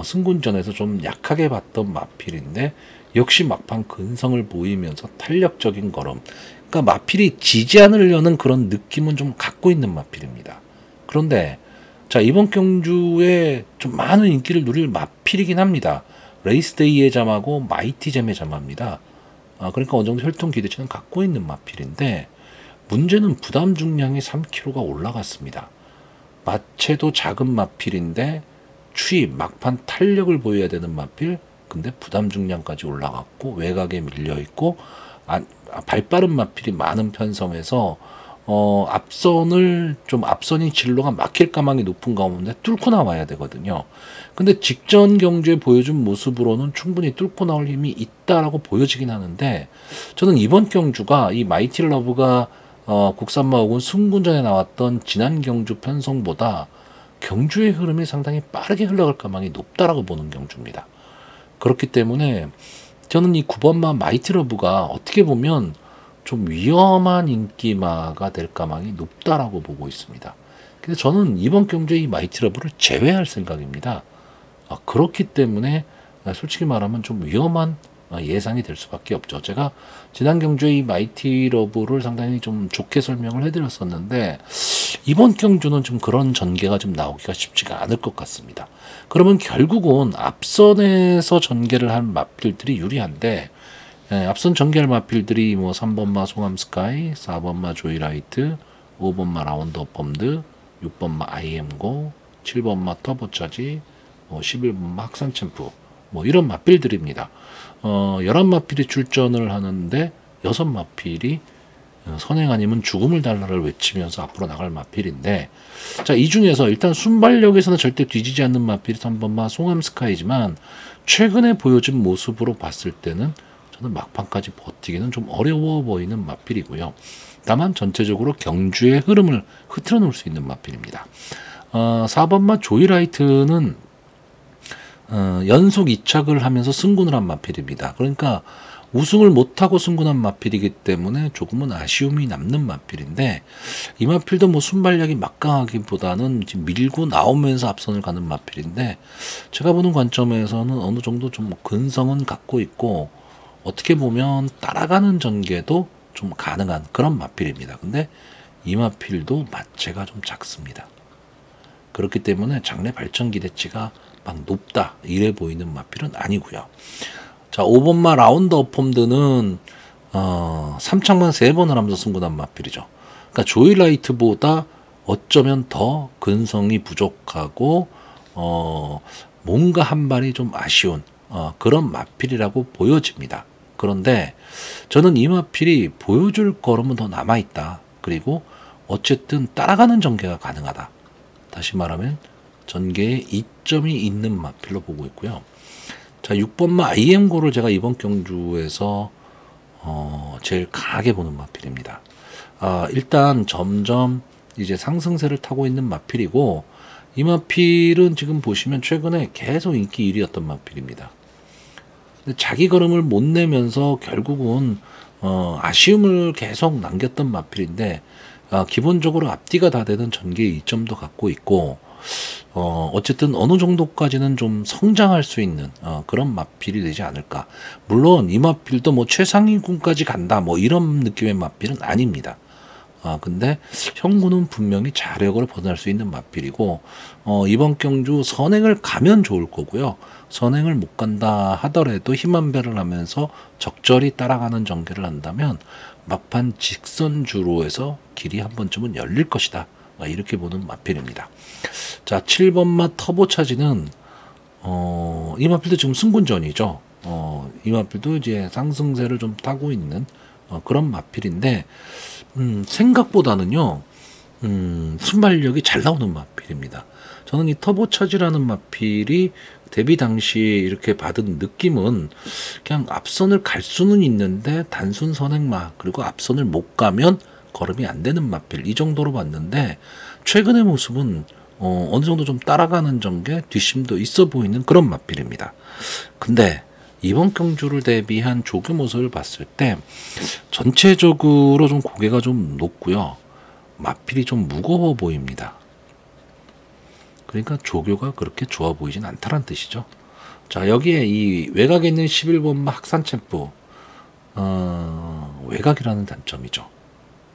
승군전에서 좀 약하게 봤던 마필인데 역시 막판 근성을 보이면서 탄력적인 걸음. 그러니까 마필이 지지 않으려는 그런 느낌은 좀 갖고 있는 마필입니다. 그런데 자, 이번 경주에 좀 많은 인기를 누릴 마필이긴 합니다. 레이스데이의 잠하고 마이티잼의 잠합니다. 그러니까 어느 정도 혈통 기대치는 갖고 있는 마필인데 문제는 부담 중량이 3kg가 올라갔습니다. 마체도 작은 마필인데 추입, 막판 탄력을 보여야 되는 마필, 근데 부담 중량까지 올라갔고 외곽에 밀려있고 발빠른 마필이 많은 편성에서 앞선이 진로가 막힐 가망이 높은 가운데 뚫고 나와야 되거든요. 근데 직전 경주에 보여준 모습으로는 충분히 뚫고 나올 힘이 있다라고 보여지긴 하는데 저는 이번 경주가 이 마이티 러브가 국산마 혹은 승군전에 나왔던 지난 경주 편성보다 경주의 흐름이 상당히 빠르게 흘러갈 가망이 높다라고 보는 경주입니다. 그렇기 때문에 저는 이 9번마 마이티 러브가 어떻게 보면 좀 위험한 인기마가 될 가망이 높다라고 보고 있습니다. 근데 저는 이번 경주에 이 마이티 러브를 제외할 생각입니다. 그렇기 때문에 솔직히 말하면 좀 위험한 예상이 될 수밖에 없죠. 제가 지난 경주에 이 마이티 러브를 상당히 좀 좋게 설명을 해드렸었는데 이번 경주는 좀 그런 전개가 좀 나오기가 쉽지가 않을 것 같습니다. 그러면 결국은 앞선에서 전개를 한 마필들이 유리한데 앞선 전개할 마필들이 뭐 3번마 송암스카이, 4번마 조이라이트, 5번마 라운드 업범드, 6번마 IM고, 7번마 터보차지, 11번마 학산챔프 뭐 이런 마필들입니다. 11마필이 출전을 하는데 6마필이 선행 아니면 죽음을 달라를 외치면서 앞으로 나갈 마필인데 자, 이 중에서 일단 순발력에서는 절대 뒤지지 않는 마필이 3번마 송암스카이지만 최근에 보여준 모습으로 봤을 때는 저는 막판까지 버티기는 좀 어려워 보이는 마필이고요. 다만 전체적으로 경주의 흐름을 흐트러 놓을 수 있는 마필입니다. 4번마 조이라이트는 연속 2착을 하면서 승군을 한 마필입니다. 그러니까 우승을 못하고 승군한 마필이기 때문에 조금은 아쉬움이 남는 마필인데 이 마필도 뭐 순발력이 막강하기보다는 지금 밀고 나오면서 앞선을 가는 마필인데 제가 보는 관점에서는 어느 정도 좀 근성은 갖고 있고 어떻게 보면 따라가는 전개도 좀 가능한 그런 마필입니다. 근데 이 마필도 마체가 좀 작습니다. 그렇기 때문에 장래 발전 기대치가 막 높다 이래 보이는 마필은 아니고요. 자, 5번마 라운드 어폼드는 3착만 3번을 하면서 승군한 마필이죠. 그러니까 조이라이트보다 어쩌면 더 근성이 부족하고 뭔가 한 발이 좀 아쉬운 그런 마필이라고 보여집니다. 그런데 저는 이 마필이 보여줄 걸음은 더 남아있다. 그리고 어쨌든 따라가는 전개가 가능하다. 다시 말하면 전개에 이점이 있는 마필로 보고 있고요. 자, 6번마 IM고를 제가 이번 경주에서 제일 강하게 보는 마필입니다. 일단 점점 이제 상승세를 타고 있는 마필이고 이 마필은 지금 보시면 최근에 계속 인기 1위였던 마필입니다. 근데 자기 걸음을 못 내면서 결국은 아쉬움을 계속 남겼던 마필인데 기본적으로 앞뒤가 다 되는 전개의 이점도 갖고 있고 어쨌든 어느 정도까지는 좀 성장할 수 있는 그런 마필이 되지 않을까. 물론 이 마필도 뭐 최상위군까지 간다 뭐 이런 느낌의 마필은 아닙니다. 근데 형구는 분명히 자력으로 벗어날 수 있는 마필이고 이번 경주 선행을 가면 좋을 거고요. 선행을 못 간다 하더라도 힘한 배를 하면서 적절히 따라가는 전개를 한다면 막판 직선 주로에서 길이 한 번쯤은 열릴 것이다. 이렇게 보는 마필입니다. 자, 7번마 터보차지는 이 마필도 지금 승군전이죠. 이 마필도 이제 상승세를 좀 타고 있는 그런 마필인데 생각보다는요 순발력이 잘 나오는 마필입니다. 저는 이 터보차지라는 마필이 데뷔 당시 이렇게 받은 느낌은 그냥 앞선을 갈 수는 있는데 단순 선행마, 그리고 앞선을 못 가면 걸음이 안 되는 마필, 이 정도로 봤는데 최근의 모습은 어느 정도 좀 따라가는 전개, 뒷심도 있어 보이는 그런 마필입니다. 근데 이번 경주를 대비한 조교 모습을 봤을 때 전체적으로 좀 고개가 좀 높고요, 마필이 좀 무거워 보입니다. 그러니까 조교가 그렇게 좋아 보이진 않다는 뜻이죠. 자, 여기에 이 외곽에 있는 11번마 학산챔프, 외곽이라는 단점이죠.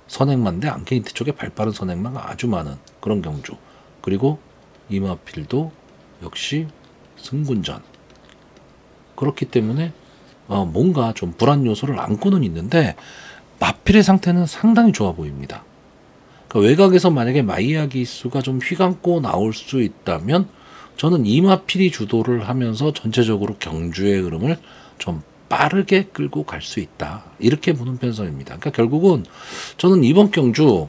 선행마인데 안게이트 쪽에 발빠른 선행마가 아주 많은 그런 경주. 그리고 이마필도 역시 승군전. 그렇기 때문에 뭔가 좀 불안 요소를 안고는 있는데 마필의 상태는 상당히 좋아 보입니다. 그러니까 외곽에서 만약에 마이야기수가 좀 휘감고 나올 수 있다면 저는 이마필이 주도를 하면서 전체적으로 경주의 흐름을 좀 빠르게 끌고 갈 수 있다, 이렇게 보는 편성입니다. 그러니까 결국은 저는 이번 경주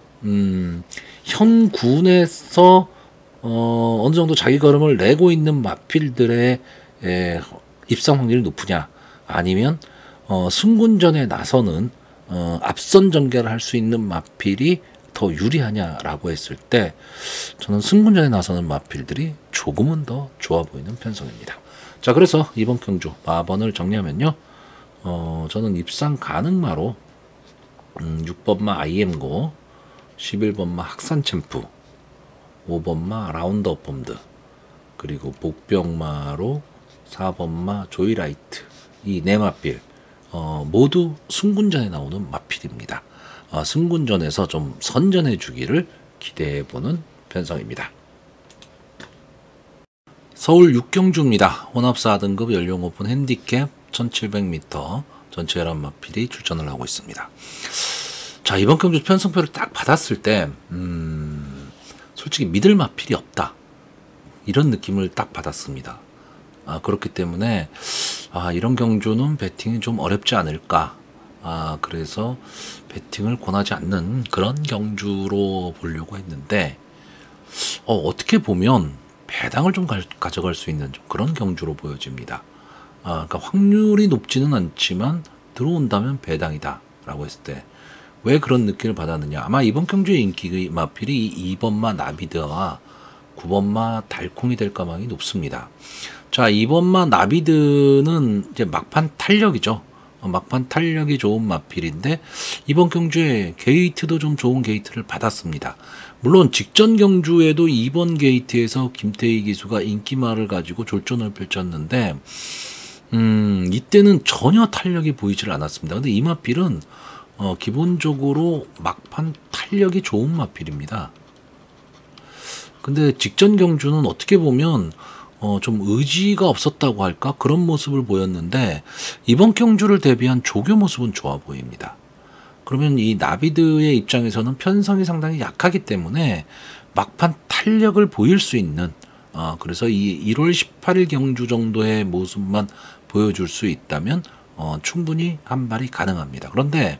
현 군에서 어느 정도 자기 걸음을 내고 있는 마필들의 입상 확률이 높으냐, 아니면 승군전에 나서는 앞선 전개를 할 수 있는 마필이 더 유리하냐라고 했을 때 저는 승군전에 나서는 마필들이 조금은 더 좋아 보이는 편성입니다. 자, 그래서 이번 경주 마번을 정리하면요, 저는 입상 가능마로 6번마 IM고, 11번마 학산챔프, 5번마 라운드업 봄드, 그리고 복병마로 4번마 조이라이트, 이 네 마필 모두 승군전에 나오는 마필입니다. 승군전에서 좀 선전해 주기를 기대해보는 편성입니다. 서울 6경주입니다. 혼합 4등급 연령 오픈 핸디캡 1700m 전체 11마필이 출전을 하고 있습니다. 자, 이번 경주 편성표를 딱 받았을 때 솔직히 믿을 마필이 없다, 이런 느낌을 딱 받았습니다. 그렇기 때문에 이런 경주는 배팅이 좀 어렵지 않을까, 그래서 배팅을 권하지 않는 그런 경주로 보려고 했는데 어떻게 보면 배당을 좀 가져갈 수 있는 좀 그런 경주로 보여집니다. 그러니까 확률이 높지는 않지만 들어온다면 배당이다 라고 했을 때 왜 그런 느낌을 받았느냐, 아마 이번 경주의 인기 마필이 2번마 나비드와 9번마 달콩이 될 가망이 높습니다. 자, 2번마 나비드는 이제 막판 탄력이죠. 막판 탄력이 좋은 마필인데 이번 경주에 게이트도 좀 좋은 게이트를 받았습니다. 물론 직전 경주에도 2번 게이트에서 김태희 기수가 인기마를 가지고 졸전을 펼쳤는데 이때는 전혀 탄력이 보이질 않았습니다. 근데 이 마필은 기본적으로 막판 탄력이 좋은 마필입니다. 근데 직전 경주는 어떻게 보면 좀 의지가 없었다고 할까, 그런 모습을 보였는데 이번 경주를 대비한 조교 모습은 좋아 보입니다. 그러면 이 나비드의 입장에서는 편성이 상당히 약하기 때문에 막판 탄력을 보일 수 있는, 그래서 이 1월 18일 경주 정도의 모습만 보여줄 수 있다면 충분히 한 발이 가능합니다. 그런데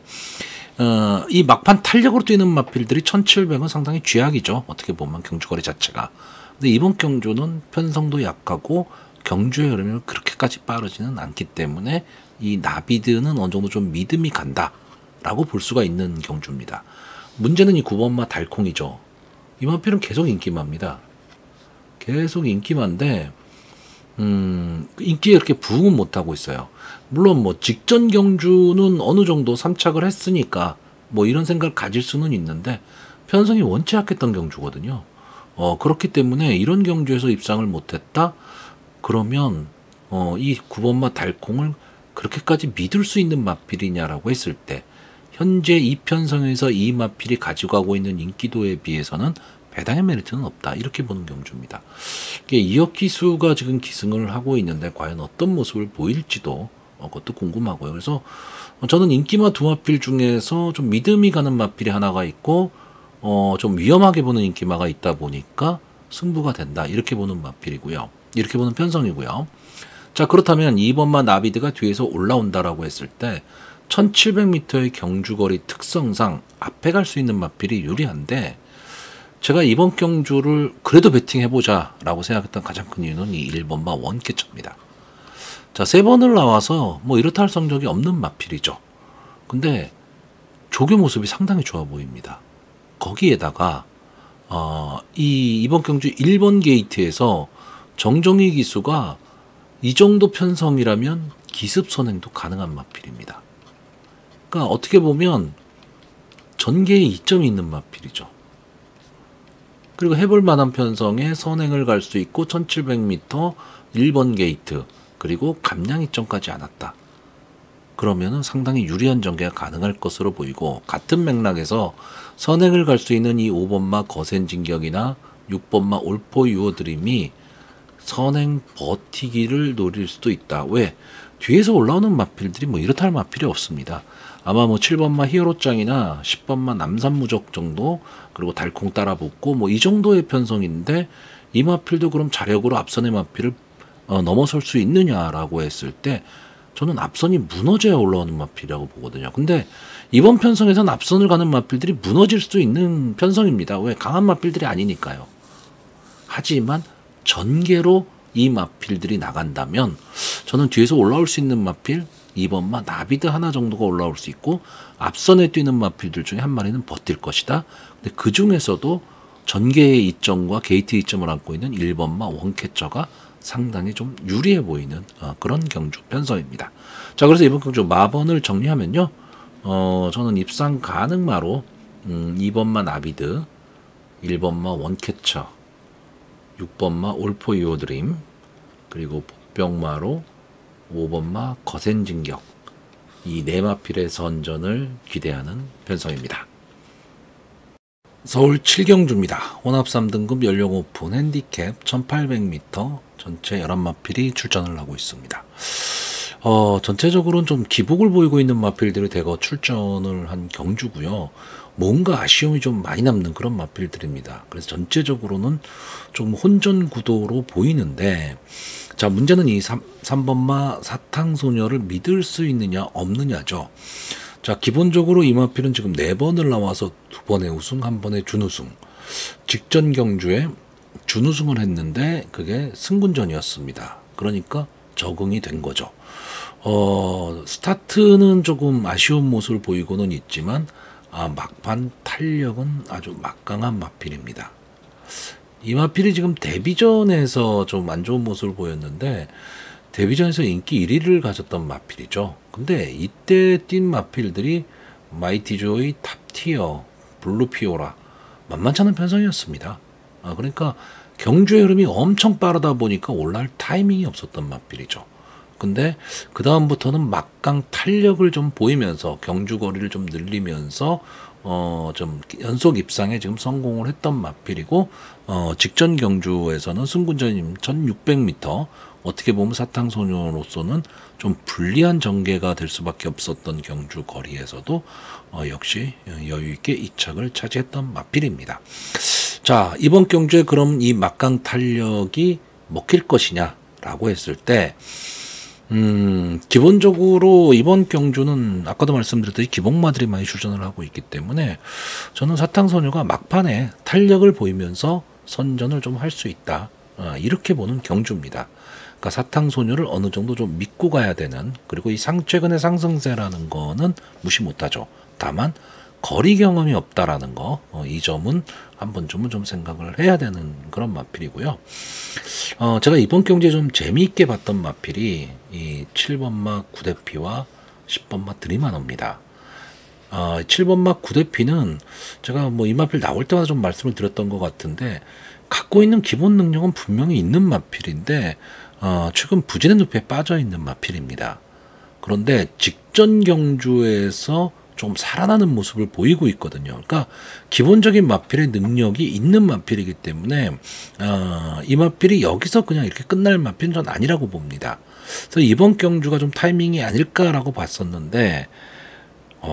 이 막판 탄력으로 뛰는 마필들이 1700은 상당히 쥐약이죠. 어떻게 보면 경주거리 자체가. 근데 이번 경주는 편성도 약하고 경주의 흐름이 그렇게까지 빠르지는 않기 때문에 이 나비드는 어느 정도 좀 믿음이 간다라고 볼 수가 있는 경주입니다. 문제는 이 9번마 달콩이죠. 이 마필은 계속 인기마입니다. 계속 인기마인데 인기에 그렇게 부응은 못하고 있어요. 물론 뭐 직전 경주는 어느 정도 삼착을 했으니까 뭐 이런 생각을 가질 수는 있는데 편성이 원체 약했던 경주거든요. 그렇기 때문에 이런 경주에서 입상을 못했다 그러면 이 9번마 달콩을 그렇게까지 믿을 수 있는 마필이냐라고 했을 때 현재 이 편성에서 이 마필이 가지고 가고 있는 인기도에 비해서는 배당의 메리트는 없다, 이렇게 보는 경주입니다. 이혁기수가 지금 기승을 하고 있는데 과연 어떤 모습을 보일지도 그것도 궁금하고요. 그래서 저는 인기마 두 마필 중에서 좀 믿음이 가는 마필이 하나가 있고 좀 위험하게 보는 인기마가 있다 보니까 승부가 된다, 이렇게 보는 마필이고요. 이렇게 보는 편성이고요. 자, 그렇다면 2번마 나비드가 뒤에서 올라온다라고 했을 때 1700m의 경주거리 특성상 앞에 갈 수 있는 마필이 유리한데 제가 이번 경주를 그래도 배팅해보자 라고 생각했던 가장 큰 이유는 이 1번마 원캐쳐입니다. 자, 3번을 나와서 뭐 이렇다 할 성적이 없는 마필이죠. 근데 조교 모습이 상당히 좋아 보입니다. 거기에다가 이번 경주 1번 게이트에서 정정희 기수가 이 정도 편성이라면 기습 선행도 가능한 마필입니다. 그러니까 어떻게 보면 전개에 이점이 있는 마필이죠. 그리고 해볼 만한 편성에 선행을 갈 수 있고 1700m 1번 게이트 그리고 감량 이점까지 않았다. 그러면은 상당히 유리한 전개가 가능할 것으로 보이고, 같은 맥락에서 선행을 갈 수 있는 이 5번마 거센 진격이나 6번마 올포 유어드림이 선행 버티기를 노릴 수도 있다. 왜? 뒤에서 올라오는 마필들이 뭐 이렇다 할 마필이 없습니다. 아마 뭐 7번마 히어로짱이나 10번마 남산무적 정도, 그리고 달콩 따라 붙고 뭐 이 정도의 편성인데, 이 마필도 그럼 자력으로 앞선의 마필을 넘어설 수 있느냐라고 했을 때 저는 앞선이 무너져야 올라오는 마필이라고 보거든요. 근데 이번 편성에서는 앞선을 가는 마필들이 무너질 수도 있는 편성입니다. 왜? 강한 마필들이 아니니까요. 하지만 전개로 이 마필들이 나간다면 저는 뒤에서 올라올 수 있는 마필 2번마 나비드 하나 정도가 올라올 수 있고, 앞선에 뛰는 마필들 중에 한 마리는 버틸 것이다. 근데 그 중에서도 전개의 이점과 게이트 이점을 안고 있는 1번마 원캐쳐가 상당히 좀 유리해 보이는 그런 경주 편성입니다. 자, 그래서 이번 경주 마번을 정리하면요, 저는 입상 가능마로 2번마 나비드, 1번마 원캐쳐, 6번마 올포 유어드림, 그리고 복병마로 5번마 거센 진격, 이 4마필의 선전을 기대하는 편성입니다. 서울 7경주입니다. 혼합 3등급 연령 오픈 핸디캡 1800m 전체 11마필이 출전을 하고 있습니다. 전체적으로는 좀 기복을 보이고 있는 마필들이 대거 출전을 한 경주고요. 뭔가 아쉬움이 좀 많이 남는 그런 마필들입니다. 그래서 전체적으로는 좀 혼전 구도로 보이는데, 자, 문제는 이 3번마 사탕소녀를 믿을 수 있느냐 없느냐죠. 자, 기본적으로 이 마필은 지금 4번을 나와서 2번의 우승, 1번의 준우승, 직전 경주에 준우승을 했는데 그게 승군전이었습니다. 그러니까 적응이 된 거죠. 스타트는 조금 아쉬운 모습을 보이고는 있지만 막판 탄력은 아주 막강한 마필입니다. 이 마필이 지금 데뷔전에서 좀 안 좋은 모습을 보였는데 데뷔전에서 인기 1위를 가졌던 마필이죠. 근데 이때 뛴 마필들이 마이티조이, 탑티어, 블루피오라 만만치 않은 편성이었습니다. 그러니까 경주의 흐름이 엄청 빠르다 보니까 올라갈 타이밍이 없었던 마필이죠. 근데 그 다음부터는 막강 탄력을 좀 보이면서 경주 거리를 좀 늘리면서 좀 연속 입상에 지금 성공을 했던 마필이고, 직전 경주에서는 승군전 1600m 어떻게 보면 사탕소녀로서는 좀 불리한 전개가 될 수밖에 없었던 경주 거리에서도 역시 여유있게 2착을 차지했던 마필입니다. 자, 이번 경주에 그럼 이 막강 탄력이 먹힐 것이냐 라고 했을 때 기본적으로 이번 경주는 아까도 말씀드렸듯이 기복마들이 많이 출전을 하고 있기 때문에 저는 사탕소녀가 막판에 탄력을 보이면서 선전을 좀 할 수 있다, 이렇게 보는 경주입니다. 그러니까 사탕소녀를 어느 정도 좀 믿고 가야 되는, 그리고 이 최근의 상승세라는 거는 무시 못하죠. 다만 거리 경험이 없다라는 거, 이 점은 한 번쯤은 좀 생각을 해야 되는 그런 마필이고요. 제가 이번 경기에 좀 재미있게 봤던 마필이 이 7번마 구대피와 10번마 드림하너입니다. 7번마 구대피는 제가 뭐 이 마필 나올 때마다 좀 말씀을 드렸던 것 같은데, 갖고 있는 기본 능력은 분명히 있는 마필인데 최근 부진의 늪에 빠져 있는 마필입니다. 그런데 직전 경주에서 좀 살아나는 모습을 보이고 있거든요. 그러니까 기본적인 마필의 능력이 있는 마필이기 때문에 이 마필이 여기서 그냥 이렇게 끝날 마필은 전 아니라고 봅니다. 그래서 이번 경주가 좀 타이밍이 아닐까라고 봤었는데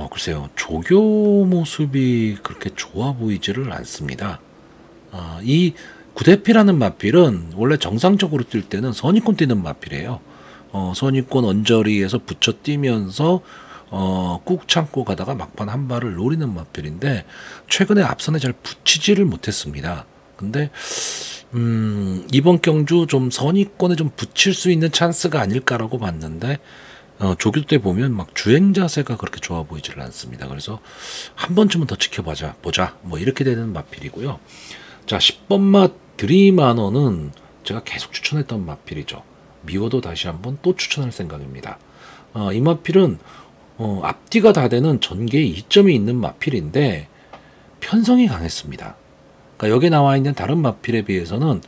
글쎄요, 조교 모습이 그렇게 좋아 보이지를 않습니다. 이 구대피라는 마필은 원래 정상적으로 뛸 때는 선입권 뛰는 마필이에요. 선입권 언저리에서 붙여 뛰면서 꾹 참고 가다가 막판 한 발을 노리는 마필인데 최근에 앞선에 잘 붙이지를 못했습니다. 근데 이번 경주 좀 선의권에 좀 붙일 수 있는 찬스가 아닐까라고 봤는데 조교 때 보면 막 주행 자세가 그렇게 좋아 보이지를 않습니다. 그래서 한 번쯤은 더 지켜보자 뭐 이렇게 되는 마필이고요. 자, 10번 맛 드림하너는 제가 계속 추천했던 마필이죠. 미워도 다시 한번 또 추천할 생각입니다. 이 마필은 앞뒤가 다 되는 전개 2점이 있는 마필인데 편성이 강했습니다. 그러니까 여기 나와 있는 다른 마필에 비해서는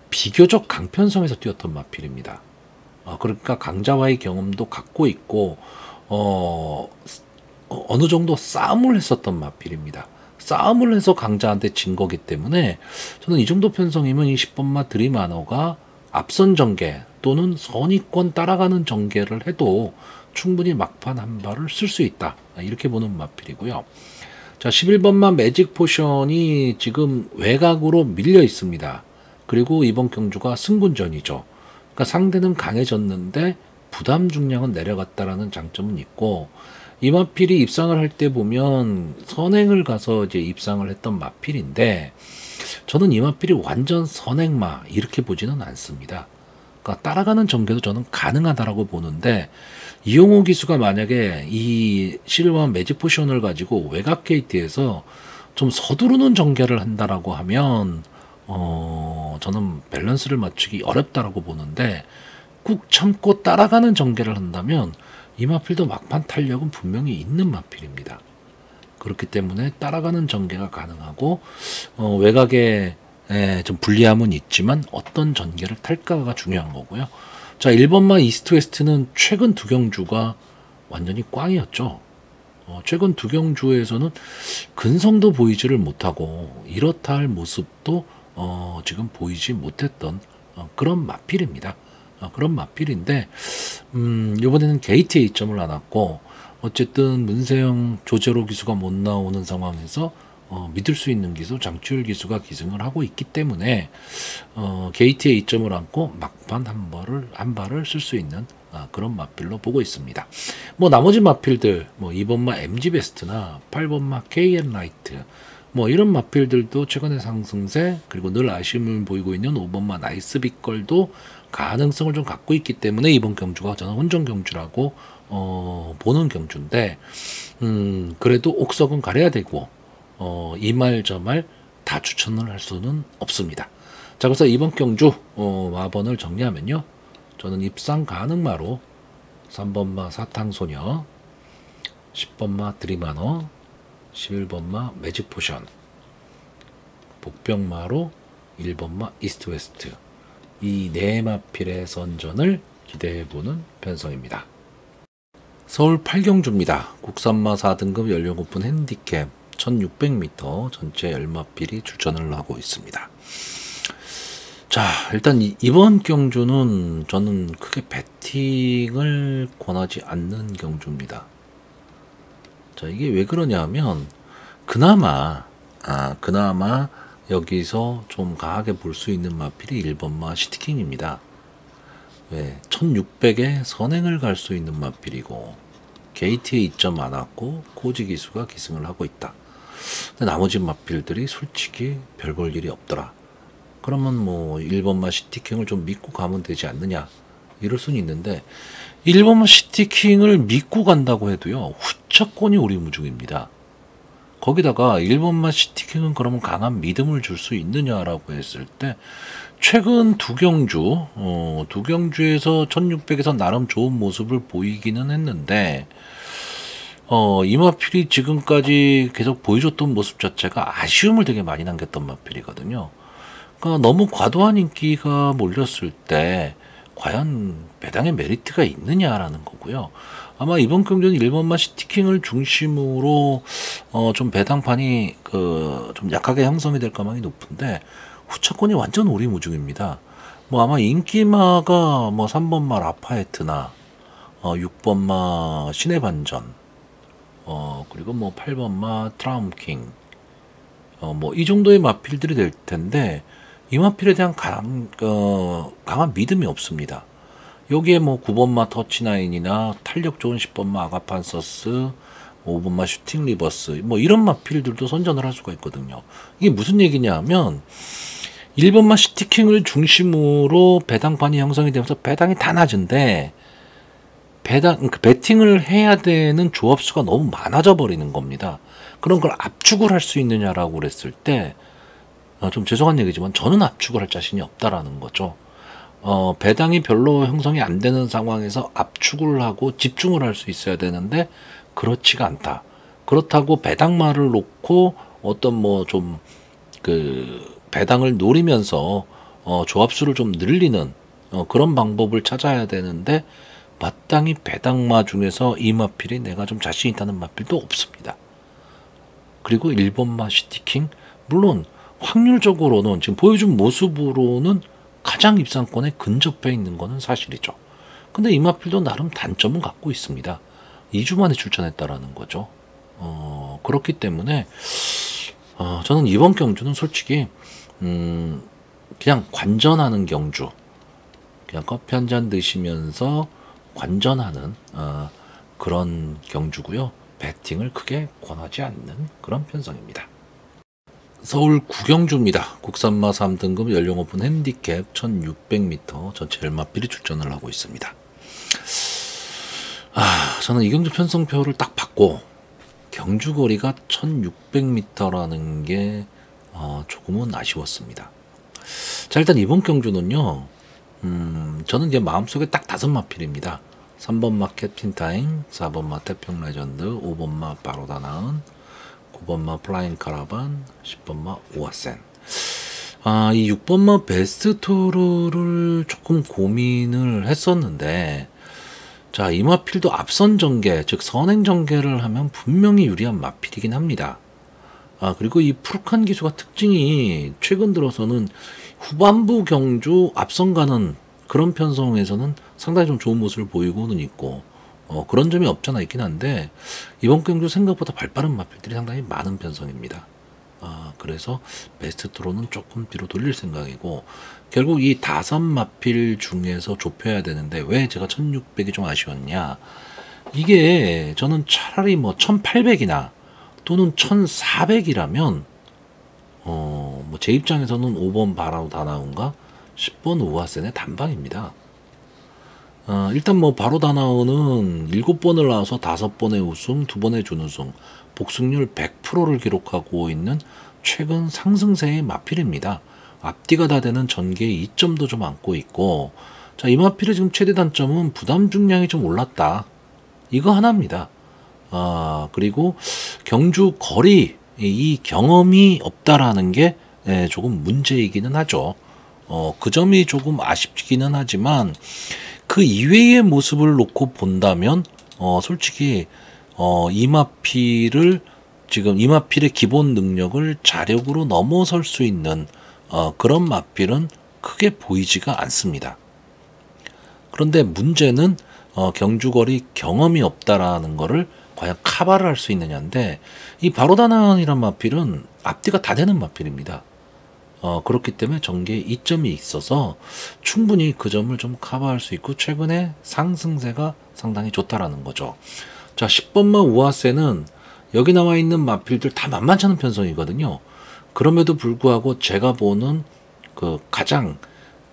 비교적 강편성에서 뛰었던 마필입니다. 그러니까 강자와의 경험도 갖고 있고 어느 정도 싸움을 했었던 마필입니다. 싸움을 해서 강자한테 진 거기 때문에 저는 이 정도 편성이면 이 10번마 드림하너가 앞선 전개 또는 선의권 따라가는 전개를 해도 충분히 막판 한 발을 쓸 수 있다. 이렇게 보는 마필이고요. 자, 11번마 매직 포션이 지금 외곽으로 밀려 있습니다. 그리고 이번 경주가 승분전이죠. 그러니까 상대는 강해졌는데 부담 중량은 내려갔다라는 장점은 있고, 이 마필이 입상을 할 때 보면 선행을 가서 이제 입상을 했던 마필인데 저는 이 마필이 완전 선행마 이렇게 보지는 않습니다. 그러니까 따라가는 전개도 저는 가능하다라고 보는데, 이용호 기수가 만약에 이 실버 매직 포션을 가지고 외곽 게이트에서 좀 서두르는 전개를 한다라고 하면 저는 밸런스를 맞추기 어렵다라고 보는데, 꾹 참고 따라가는 전개를 한다면 이 마필도 막판 탄력은 분명히 있는 마필입니다. 그렇기 때문에 따라가는 전개가 가능하고 외곽에 좀 불리함은 있지만 어떤 전개를 탈까가 중요한 거고요. 자, 1번마 이스트 웨스트는 최근 두 경주가 완전히 꽝이었죠. 최근 두 경주에서는 근성도 보이지를 못하고 이렇다 할 모습도 지금 보이지 못했던 그런 마필입니다. 그런 마필인데 이번에는 게이트에 이점을 안 왔고, 어쨌든 문세영 조제로 기수가 못 나오는 상황에서 믿을 수 있는 기수 장치율 기수가 기승을 하고 있기 때문에 게이트에 이점을 안고 막판 한 발을 쓸 수 있는 그런 마필로 보고 있습니다. 뭐 나머지 마필들 뭐 2번마 MG 베스트나 8번마 KN 라이트 뭐 이런 마필들도 최근의 상승세, 그리고 늘 아쉬움을 보이고 있는 5번마 나이스 빅걸도 가능성을 좀 갖고 있기 때문에 이번 경주가 저는 혼전 경주라고 보는 경주인데, 그래도 옥석은 가려야 되고 이 말 저 말 다 추천을 할 수는 없습니다. 자, 그래서 이번 경주 마번을 정리하면요, 저는 입상 가능마로 3번마 사탕소녀, 10번마 드림하너, 11번마 매직포션, 복병마로 1번마 이스트웨스트, 이 네 마필의 선전을 기대해보는 편성입니다. 서울 8경주입니다. 국산마 4등급 연령 오픈 핸디캡 1600m 전체 10마필이 출전을 하고 있습니다. 자, 일단 이번 경주는 저는 크게 배팅을 권하지 않는 경주입니다. 자, 이게 왜 그러냐면 그나마 여기서 좀 강하게 볼 수 있는 마필이 1번마 시티킹입니다. 왜 1600에 선행을 갈 수 있는 마필이고 게이트에 이점 안 왔고 코지 기수가 기승을 하고 있다. 근데 나머지 마필들이 솔직히 별 볼 일이 없더라. 그러면 뭐 1번마 시티킹을 좀 믿고 가면 되지 않느냐, 이럴 수는 있는데 1번마 시티킹을 믿고 간다고 해도요, 후차권이 오리무중입니다. 거기다가 1번마 시티킹은 그러면 강한 믿음을 줄 수 있느냐라고 했을 때, 최근 두 경주에서 1600에서 나름 좋은 모습을 보이기는 했는데 이 마필이 지금까지 계속 보여줬던 모습 자체가 아쉬움을 되게 많이 남겼던 마필이거든요. 그러니까 너무 과도한 인기가 몰렸을 때 과연 배당의 메리트가 있느냐라는 거고요. 아마 이번 경주는 1번마 시티킹을 중심으로 좀 배당판이 좀 약하게 형성이 될 가능성이 높은데 후차권이 완전 오리무중입니다. 뭐 아마 인기마가 뭐 3번마 라파에트나 6번마 신의 반전, 그리고 뭐 8번마 트라움킹, 뭐 이 정도의 마필들이 될 텐데 이 마필에 대한 강한 믿음이 없습니다. 여기에 뭐 9번마 터치나인이나 탄력 좋은 10번마 아가판서스, 5번마 슈팅 리버스 뭐 이런 마필들도 선전을 할 수가 있거든요. 이게 무슨 얘기냐 하면 1번마 시티킹을 중심으로 배당판이 형성이 되면서 배당이 다 낮은데 배팅을 해야 되는 조합수가 너무 많아져 버리는 겁니다. 그런 걸 압축을 할 수 있느냐라고 그랬을 때 좀 죄송한 얘기지만 저는 압축을 할 자신이 없다라는 거죠. 배당이 별로 형성이 안 되는 상황에서 압축을 하고 집중을 할 수 있어야 되는데 그렇지가 않다. 그렇다고 배당말을 놓고 어떤 뭐 좀 그 배당을 노리면서 조합수를 좀 늘리는 그런 방법을 찾아야 되는데 마땅히 배당마 중에서 이 마필이 내가 좀 자신 있다는 마필도 없습니다. 그리고 1번마 시티킹 물론 확률적으로는 지금 보여준 모습으로는 가장 입상권에 근접해 있는 것은 사실이죠. 근데 이 마필도 나름 단점은 갖고 있습니다. 2주 만에 출전했다라는 거죠. 그렇기 때문에 저는 이번 경주는 솔직히 그냥 관전하는 경주, 그냥 커피 한 잔 드시면서 관전하는 그런 경주고요. 배팅을 크게 권하지 않는 그런 편성입니다. 서울 구경주입니다. 국산마 3등급 연령 오픈 핸디캡 1600m 전체 열마필이 출전을 하고 있습니다. 저는 이 경주 편성표를 딱 봤고 경주거리가 1600m라는 게 조금은 아쉬웠습니다. 자, 일단 이번 경주는요. 저는 이제 마음속에 딱 5마필입니다. 3번마 캡틴타임, 4번마 태평 레전드, 5번마 바로다나은, 9번마 플라잉 카라반, 10번마 오아센. 이 6번마 베스트 투르를 조금 고민을 했었는데, 자, 이 마필도 앞선 전개, 즉 선행 전개를 하면 분명히 유리한 마필이긴 합니다. 그리고 이 푸르칸 기수가 특징이 최근 들어서는 후반부 경주 앞선 가는 그런 편성에서는 상당히 좀 좋은 모습을 보이고는 있고, 그런 점이 없잖아 있긴 한데, 이번 경주 생각보다 발빠른 마필들이 상당히 많은 편성입니다. 그래서 베스트 투로는 조금 뒤로 돌릴 생각이고, 결국 이 5마필 중에서 좁혀야 되는데, 왜 제가 1600이 좀 아쉬웠냐. 이게 저는 차라리 뭐 1800이나 또는 1400이라면, 뭐 제 입장에서는 5번 바로다나운과 10번 오아센의 단방입니다. 일단 뭐 바로다나운은 7번을 나와서 5번의 우승, 2번의 준우승, 복승률 100%를 기록하고 있는 최근 상승세의 마필입니다. 앞뒤가 다 되는 전개의 2점도 좀 안고 있고, 자, 이 마필의 지금 최대 단점은 부담 중량이 좀 올랐다. 이거 하나입니다. 그리고 경주 거리, 이 경험이 없다라는 게 조금 문제이기는 하죠. 그 점이 조금 아쉽기는 하지만 그 이외의 모습을 놓고 본다면 솔직히 이마필을 지금 이마필의 기본 능력을 자력으로 넘어설 수 있는 그런 마필은 크게 보이지가 않습니다. 그런데 문제는 경주거리 경험이 없다라는 거를 과연 카바를 할 수 있느냐인데, 이 바로다나이란 마필은 앞뒤가 다 되는 마필입니다. 그렇기 때문에 전개에 이점이 있어서 충분히 그 점을 좀 커버할 수 있고 최근에 상승세가 상당히 좋다라는 거죠. 자, 10번마 우아세는 여기 나와 있는 마필들 다 만만치 않은 편성이거든요. 그럼에도 불구하고 제가 보는 그 가장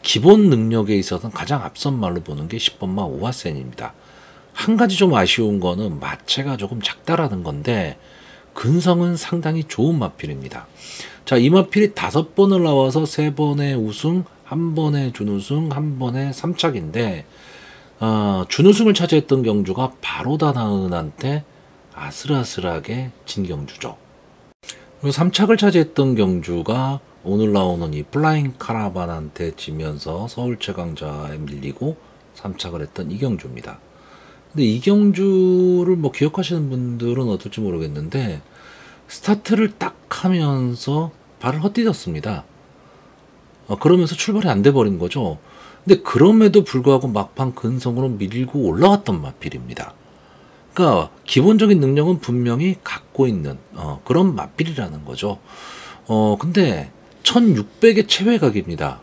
기본 능력에 있어서는 가장 앞선 말로 보는 게 10번마 우아센입니다. 한 가지 좀 아쉬운 거는 마체가 조금 작다라는 건데 근성은 상당히 좋은 마필입니다. 자, 이 마필이 5번을 나와서 3번의 우승, 1번의 준우승, 1번의 3착인데 준우승을 차지했던 경주가 바로다나은한테 아슬아슬하게 진 경주죠. 그리고 3착을 차지했던 경주가 오늘 나오는 이 플라잉 카라반한테 지면서 서울 최강자에 밀리고 3착을 했던 이 경주입니다. 근데 이 경주를 뭐 기억하시는 분들은 어떨지 모르겠는데 스타트를 딱 하면서 발을 헛디뎠습니다. 그러면서 출발이 안 돼 버린 거죠. 근데 그럼에도 불구하고 막판 근성으로 밀고 올라왔던 마필입니다. 그러니까 기본적인 능력은 분명히 갖고 있는 그런 마필이라는 거죠. 근데 1600의 체외각입니다.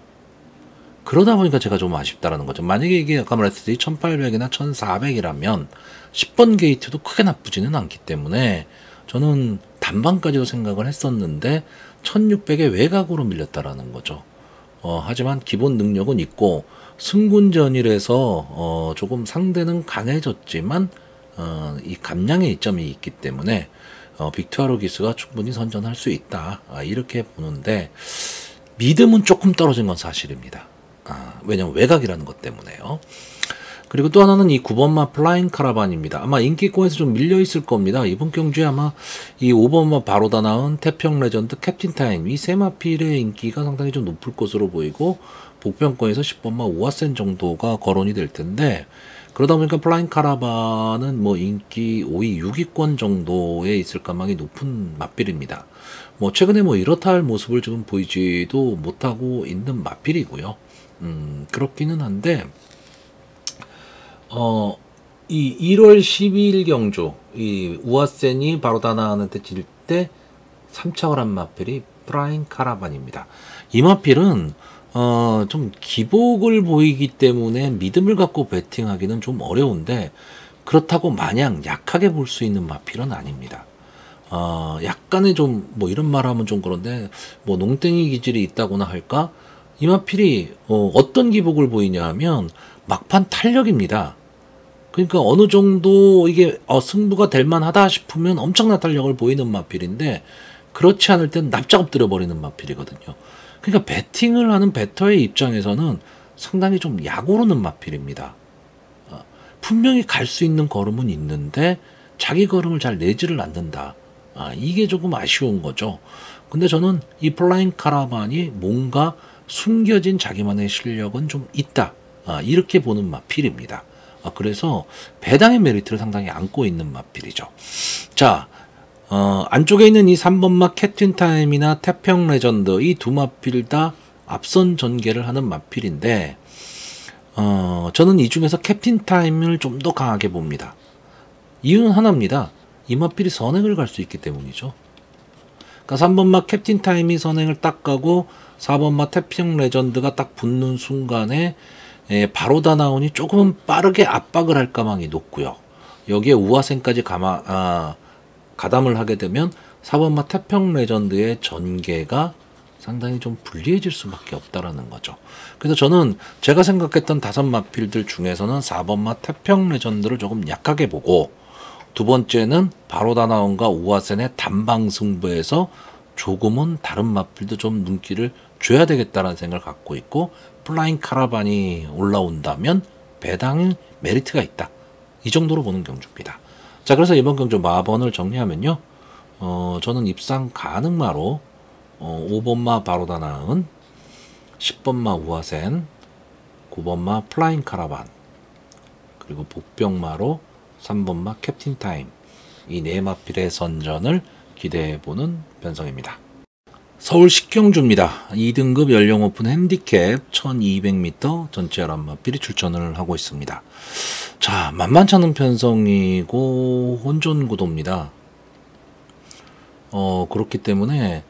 그러다 보니까 제가 좀 아쉽다라는 거죠. 만약에 이게 아까 말했듯이 1800이나 1400이라면 10번 게이트도 크게 나쁘지는 않기 때문에 저는 단방까지도 생각을 했었는데 1600에 외곽으로 밀렸다라는 거죠. 하지만 기본 능력은 있고 승군전이라서 조금 상대는 강해졌지만 이 감량의 이점이 있기 때문에 빅투아로 기스가 충분히 선전할 수 있다. 이렇게 보는데 믿음은 조금 떨어진 건 사실입니다. 왜냐면 외곽이라는 것 때문에요. 그리고 또 하나는 이 9번마 플라잉 카라반입니다. 아마 인기권에서 좀 밀려 있을 겁니다. 이번 경주에 아마 이 5번마 바로다 나온 태평 레전드 캡틴 타임 이 세 마필의 인기가 상당히 좀 높을 것으로 보이고 복병권에서 10번마 우아센 정도가 거론이 될 텐데 그러다 보니까 플라잉 카라반은 뭐 인기 5위, 6위권 정도에 있을 가망이 높은 마필입니다. 뭐 최근에 뭐 이렇다 할 모습을 지금 보이지도 못하고 있는 마필이고요. 그렇기는 한데 이 1월 12일 경주 이 우아센이 바로다 나왔는데 질 때 3착을 한 마필이 플라잉 카라반입니다. 이 마필은 좀 기복을 보이기 때문에 믿음을 갖고 배팅하기는 좀 어려운데 그렇다고 마냥 약하게 볼 수 있는 마필은 아닙니다. 약간의 좀 뭐 이런 말하면 좀 그런데 뭐 농땡이 기질이 있다고나 할까? 이 마필이 어떤 기복을 보이냐 하면 막판 탄력입니다. 그러니까 어느 정도 이게 승부가 될 만하다 싶으면 엄청난 탄력을 보이는 마필인데 그렇지 않을 땐 납작 엎드려 버리는 마필이거든요. 그러니까 배팅을 하는 배터의 입장에서는 상당히 좀 약 오르는 마필입니다. 분명히 갈 수 있는 걸음은 있는데 자기 걸음을 잘 내지를 않는다. 이게 조금 아쉬운 거죠. 근데 저는 이 플라잉 카라반이 뭔가 숨겨진 자기만의 실력은 좀 있다. 이렇게 보는 마필입니다. 그래서 배당의 메리트를 상당히 안고 있는 마필이죠. 자, 안쪽에 있는 이 3번마 캡틴 타임이나 태평 레전드 이 두 마필 다 앞선 전개를 하는 마필인데 저는 이 중에서 캡틴 타임을 좀 더 강하게 봅니다. 이유는 하나입니다. 이 마필이 선행을 갈 수 있기 때문이죠. 그러니까 3번마 캡틴 타임이 선행을 딱 가고 4번마 태평 레전드가 딱 붙는 순간에 바로다 나오니 조금은 빠르게 압박을 할 가망이 높고요. 여기에 우아생까지 가담을 하게 되면 4번마 태평 레전드의 전개가 상당히 좀 불리해질 수밖에 없다라는 거죠. 그래서 저는 제가 생각했던 5마필들 중에서는 4번마 태평 레전드를 조금 약하게 보고 두 번째는 바로다 나온과 우아센의 단방 승부에서 조금은 다른 마필도 좀 눈길을 줘야 되겠다라는 생각을 갖고 있고 플라잉 카라반이 올라온다면 배당의 메리트가 있다. 이 정도로 보는 경주입니다. 자, 그래서 이번 경주 마번을 정리하면요. 저는 입상 가능마로 5번마 바로다 나은 10번마 우아센 9번마 플라잉 카라반 그리고 복병마로 3번마 캡틴 타임 이 네 마필의 선전을 기대해보는 편성입니다. 서울 식경주입니다. 2등급 연령 오픈 핸디캡 1200m 전체 11마필이 출전을 하고 있습니다. 자, 만만치 않은 편성이고 혼전 구도입니다. 그렇기 때문에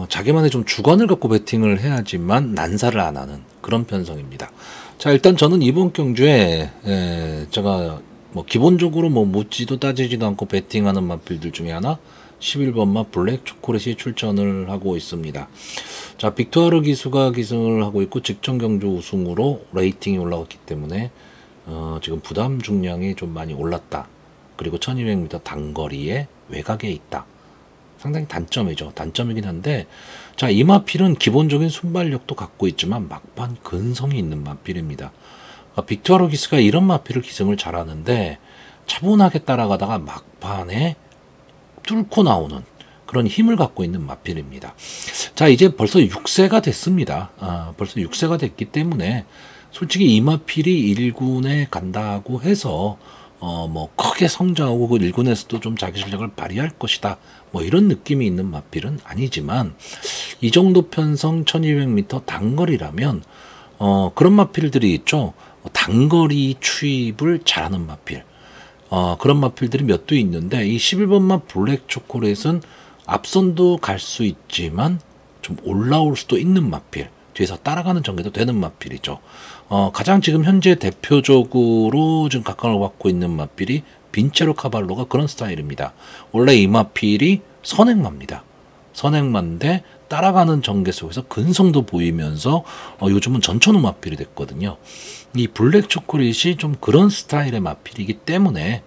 자기만의 좀 주관을 갖고 배팅을 해야지만 난사를 안 하는 그런 편성입니다. 자, 일단 저는 이번 경주에 제가 뭐 기본적으로 뭐 묻지도 따지지도 않고 배팅하는 마필들 중에 하나 11번마 블랙 초콜릿이 출전을 하고 있습니다. 자, 빅투아르 기수가 기승을 하고 있고 직전 경주 우승으로 레이팅이 올라갔기 때문에 지금 부담 중량이 좀 많이 올랐다. 그리고 1200m 단거리에 외곽에 있다. 상당히 단점이죠. 단점이긴 한데 자, 이 마필은 기본적인 순발력도 갖고 있지만 막판 근성이 있는 마필입니다. 빅투아르 기스가 이런 마필을 기승을 잘하는데 차분하게 따라가다가 막판에 뚫고 나오는 그런 힘을 갖고 있는 마필입니다. 자, 이제 벌써 6세가 됐습니다. 벌써 6세가 됐기 때문에 솔직히 이 마필이 1군에 간다고 해서 뭐 크게 성장하고 그 1군에서도 좀 자기 실력을 발휘할 것이다. 뭐 이런 느낌이 있는 마필은 아니지만 이 정도 편성 1200m 단거리라면 그런 마필들이 있죠. 단거리 추입을 잘하는 마필. 그런 마필들이 몇 도 있는데 이 11번마 블랙 초콜릿은 앞선도 갈 수 있지만 좀 올라올 수도 있는 마필. 뒤에서 따라가는 전개도 되는 마필이죠. 가장 지금 현재 대표적으로 지금 각광을 받고 있는 마필이 빈체로 카발로가 그런 스타일입니다. 원래 이 마필이 선행마입니다. 선행마인데 따라가는 전개 속에서 근성도 보이면서 요즘은 전천후 마필이 됐거든요. 이 블랙 초콜릿이 좀 그런 스타일의 마필이기 때문에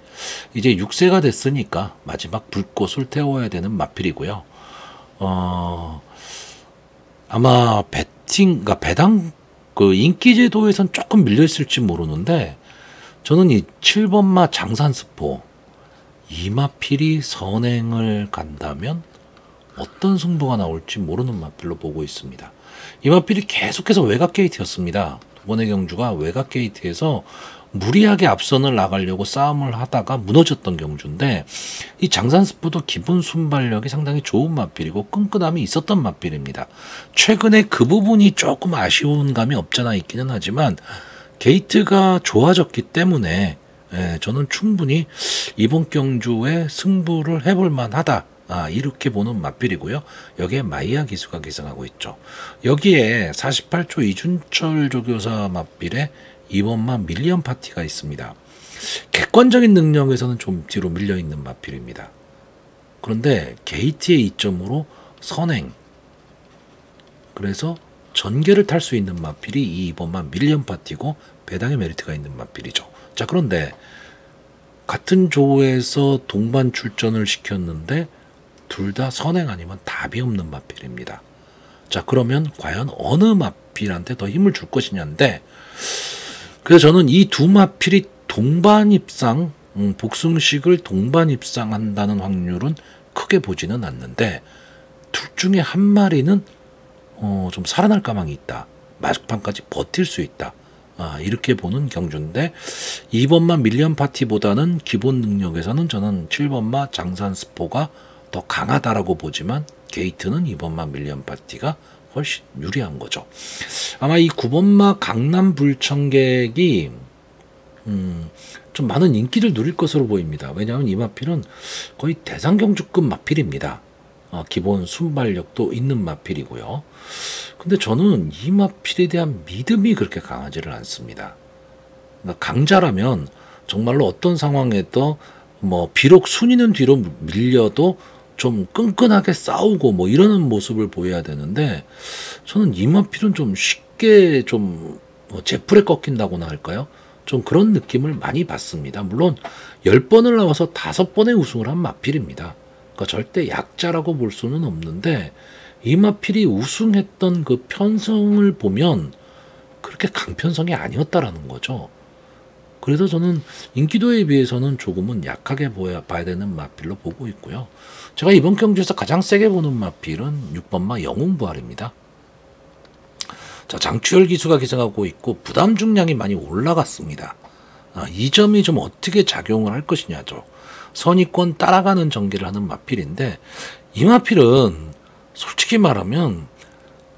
이제 6세가 됐으니까 마지막 불꽃을 태워야 되는 마필이고요. 아마 그러니까 배당 그 인기 제도에선 조금 밀려 있을지 모르는데 저는 이 7번마 장산스포 이 마필이 선행을 간다면 어떤 승부가 나올지 모르는 마필로 보고 있습니다. 이 마필이 계속해서 외곽 게이트였습니다. 두 번의 경주가 외곽 게이트에서 무리하게 앞선을 나가려고 싸움을 하다가 무너졌던 경주인데 이 장산스포도 기본 순발력이 상당히 좋은 마필이고 끈끈함이 있었던 마필입니다. 최근에 그 부분이 조금 아쉬운 감이 없잖아 있기는 하지만 게이트가 좋아졌기 때문에 저는 충분히 이번 경주에 승부를 해볼 만하다. 이렇게 보는 마필이고요. 여기에 마이야 기수가 기승하고 있죠. 여기에 48초 이준철 조교사 마필에 이번만 밀리언 파티가 있습니다. 객관적인 능력에서는 좀 뒤로 밀려있는 마필입니다. 그런데 게이트의 이점으로 선행, 그래서 전개를 탈 수 있는 마필이 이 이번만 밀리언 파티고 배당의 메리트가 있는 마필이죠. 자, 그런데 같은 조에서 동반 출전을 시켰는데 둘 다 선행 아니면 답이 없는 마필입니다. 자, 그러면 과연 어느 마필한테 더 힘을 줄 것이냐인데 그래서 저는 이 두 마필이 동반 입상, 복승식을 동반 입상한다는 확률은 크게 보지는 않는데 둘 중에 한 마리는 좀 살아날 가망이 있다. 마지막까지 버틸 수 있다. 이렇게 보는 경주인데 2번마 밀리언 파티보다는 기본 능력에서는 저는 7번마 장산스포가 더 강하다라고 보지만 게이트는 2번마 밀리언 파티가 훨씬 유리한 거죠. 아마 이 9번마 강남 불청객이 좀 많은 인기를 누릴 것으로 보입니다. 왜냐하면 이 마필은 거의 대상경주급 마필입니다. 기본 순발력도 있는 마필이고요. 근데 저는 이 마필에 대한 믿음이 그렇게 강하지를 않습니다. 그러니까 강자라면 정말로 어떤 상황에도 비록 순위는 뒤로 밀려도 좀 끈끈하게 싸우고 이러는 모습을 보여야 되는데 저는 이 마필은 좀 쉽게 좀 제풀에 꺾인다고나 할까요? 좀 그런 느낌을 많이 받습니다. 물론 10번을 나와서 5번의 우승을 한 마필입니다. 그러니까 절대 약자라고 볼 수는 없는데 이 마필이 우승했던 그 편성을 보면 그렇게 강편성이 아니었다라는 거죠. 그래서 저는 인기도에 비해서는 조금은 약하게 봐야 되는 마필로 보고 있고요. 제가 이번 경주에서 가장 세게 보는 마필은 6번마 영웅부활입니다. 자, 장추열 기수가 기승하고 있고 부담 중량이 많이 올라갔습니다. 이 점이 좀 어떻게 작용을 할 것이냐죠. 선의권 따라가는 전개를 하는 마필인데 이 마필은 솔직히 말하면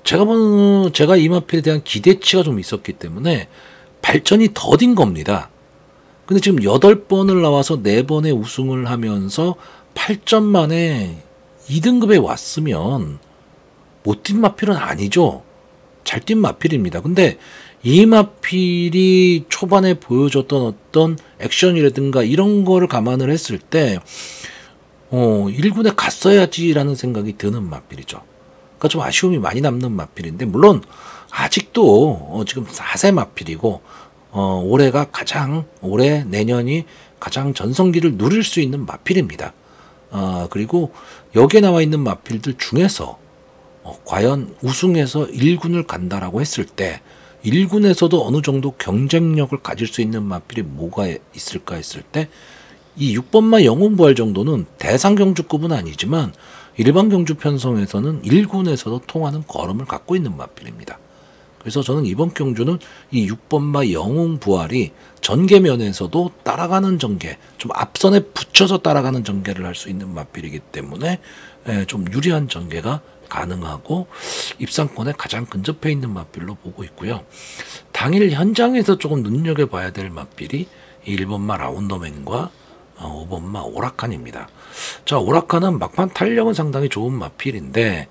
제가 이 마필에 대한 기대치가 좀 있었기 때문에 발전이 더딘 겁니다. 근데 지금 8번을 나와서 4번의 우승을 하면서 8점 만에 2등급에 왔으면 못 뛴 마필은 아니죠. 잘 뛴 마필입니다. 근데 이 마필이 초반에 보여줬던 어떤 액션이라든가 이런 거를 감안을 했을 때 1군에 갔어야지라는 생각이 드는 마필이죠. 그러니까 좀 아쉬움이 많이 남는 마필인데 물론 아직도 지금 4세 마필이고 올해 내년이 가장 전성기를 누릴 수 있는 마필입니다. 그리고 여기에 나와 있는 마필들 중에서 과연 우승해서 1군을 간다라고 했을 때 1군에서도 어느 정도 경쟁력을 가질 수 있는 마필이 뭐가 있을까 했을 때 이 6번마 영웅부활 정도는 대상경주급은 아니지만 일반 경주 편성에서는 1군에서도 통하는 걸음을 갖고 있는 마필입니다. 그래서 저는 이번 경주는 이 6번마 영웅부활이 전개면에서도 따라가는 전개, 좀 앞선에 붙여서 따라가는 전개를 할 수 있는 마필이기 때문에 좀 유리한 전개가 가능하고 입상권에 가장 근접해 있는 마필로 보고 있고요. 당일 현장에서 조금 눈여겨봐야 될 마필이 1번마 라운더맨과 5번마 오라칸입니다. 자, 오라칸은 막판 탄력은 상당히 좋은 마필인데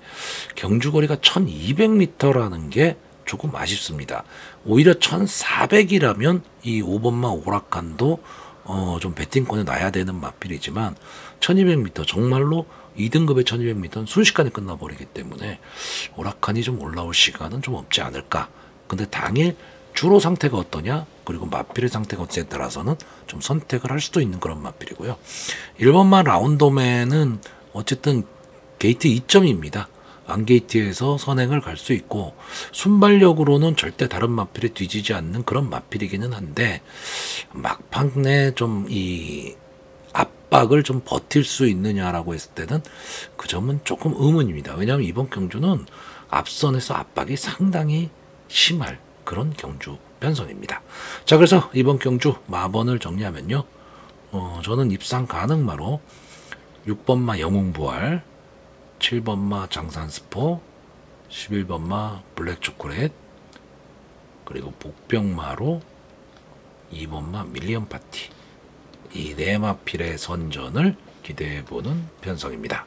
경주거리가 1200m라는 게 조금 아쉽습니다. 오히려 1400이라면 이 5번마 오락관도 좀 배팅권에 놔야 되는 마필이지만 1200m 정말로 2등급의 1200m는 순식간에 끝나버리기 때문에 오락관이 좀 올라올 시간은 좀 없지 않을까. 근데 당일 주로 상태가 어떠냐 그리고 마필의 상태가 어떠냐에 따라서는 좀 선택을 할 수도 있는 그런 마필이고요. 1번마 라운드맨은 어쨌든 게이트 2점입니다. 안게이트에서 선행을 갈 수 있고 순발력으로는 절대 다른 마필에 뒤지지 않는 그런 마필이기는 한데 막판에 좀 이 압박을 좀 버틸 수 있느냐라고 했을 때는 그 점은 조금 의문입니다. 왜냐하면 이번 경주는 앞선에서 압박이 상당히 심할 그런 경주 편성입니다. 자, 그래서 이번 경주 마번을 정리하면요. 저는 입상 가능마로 6번마 영웅부활, 7번마 장산스포, 11번마 블랙초콜릿, 그리고 복병마로 2번마 밀리언파티, 이 네 마필의 선전을 기대해보는 편성입니다.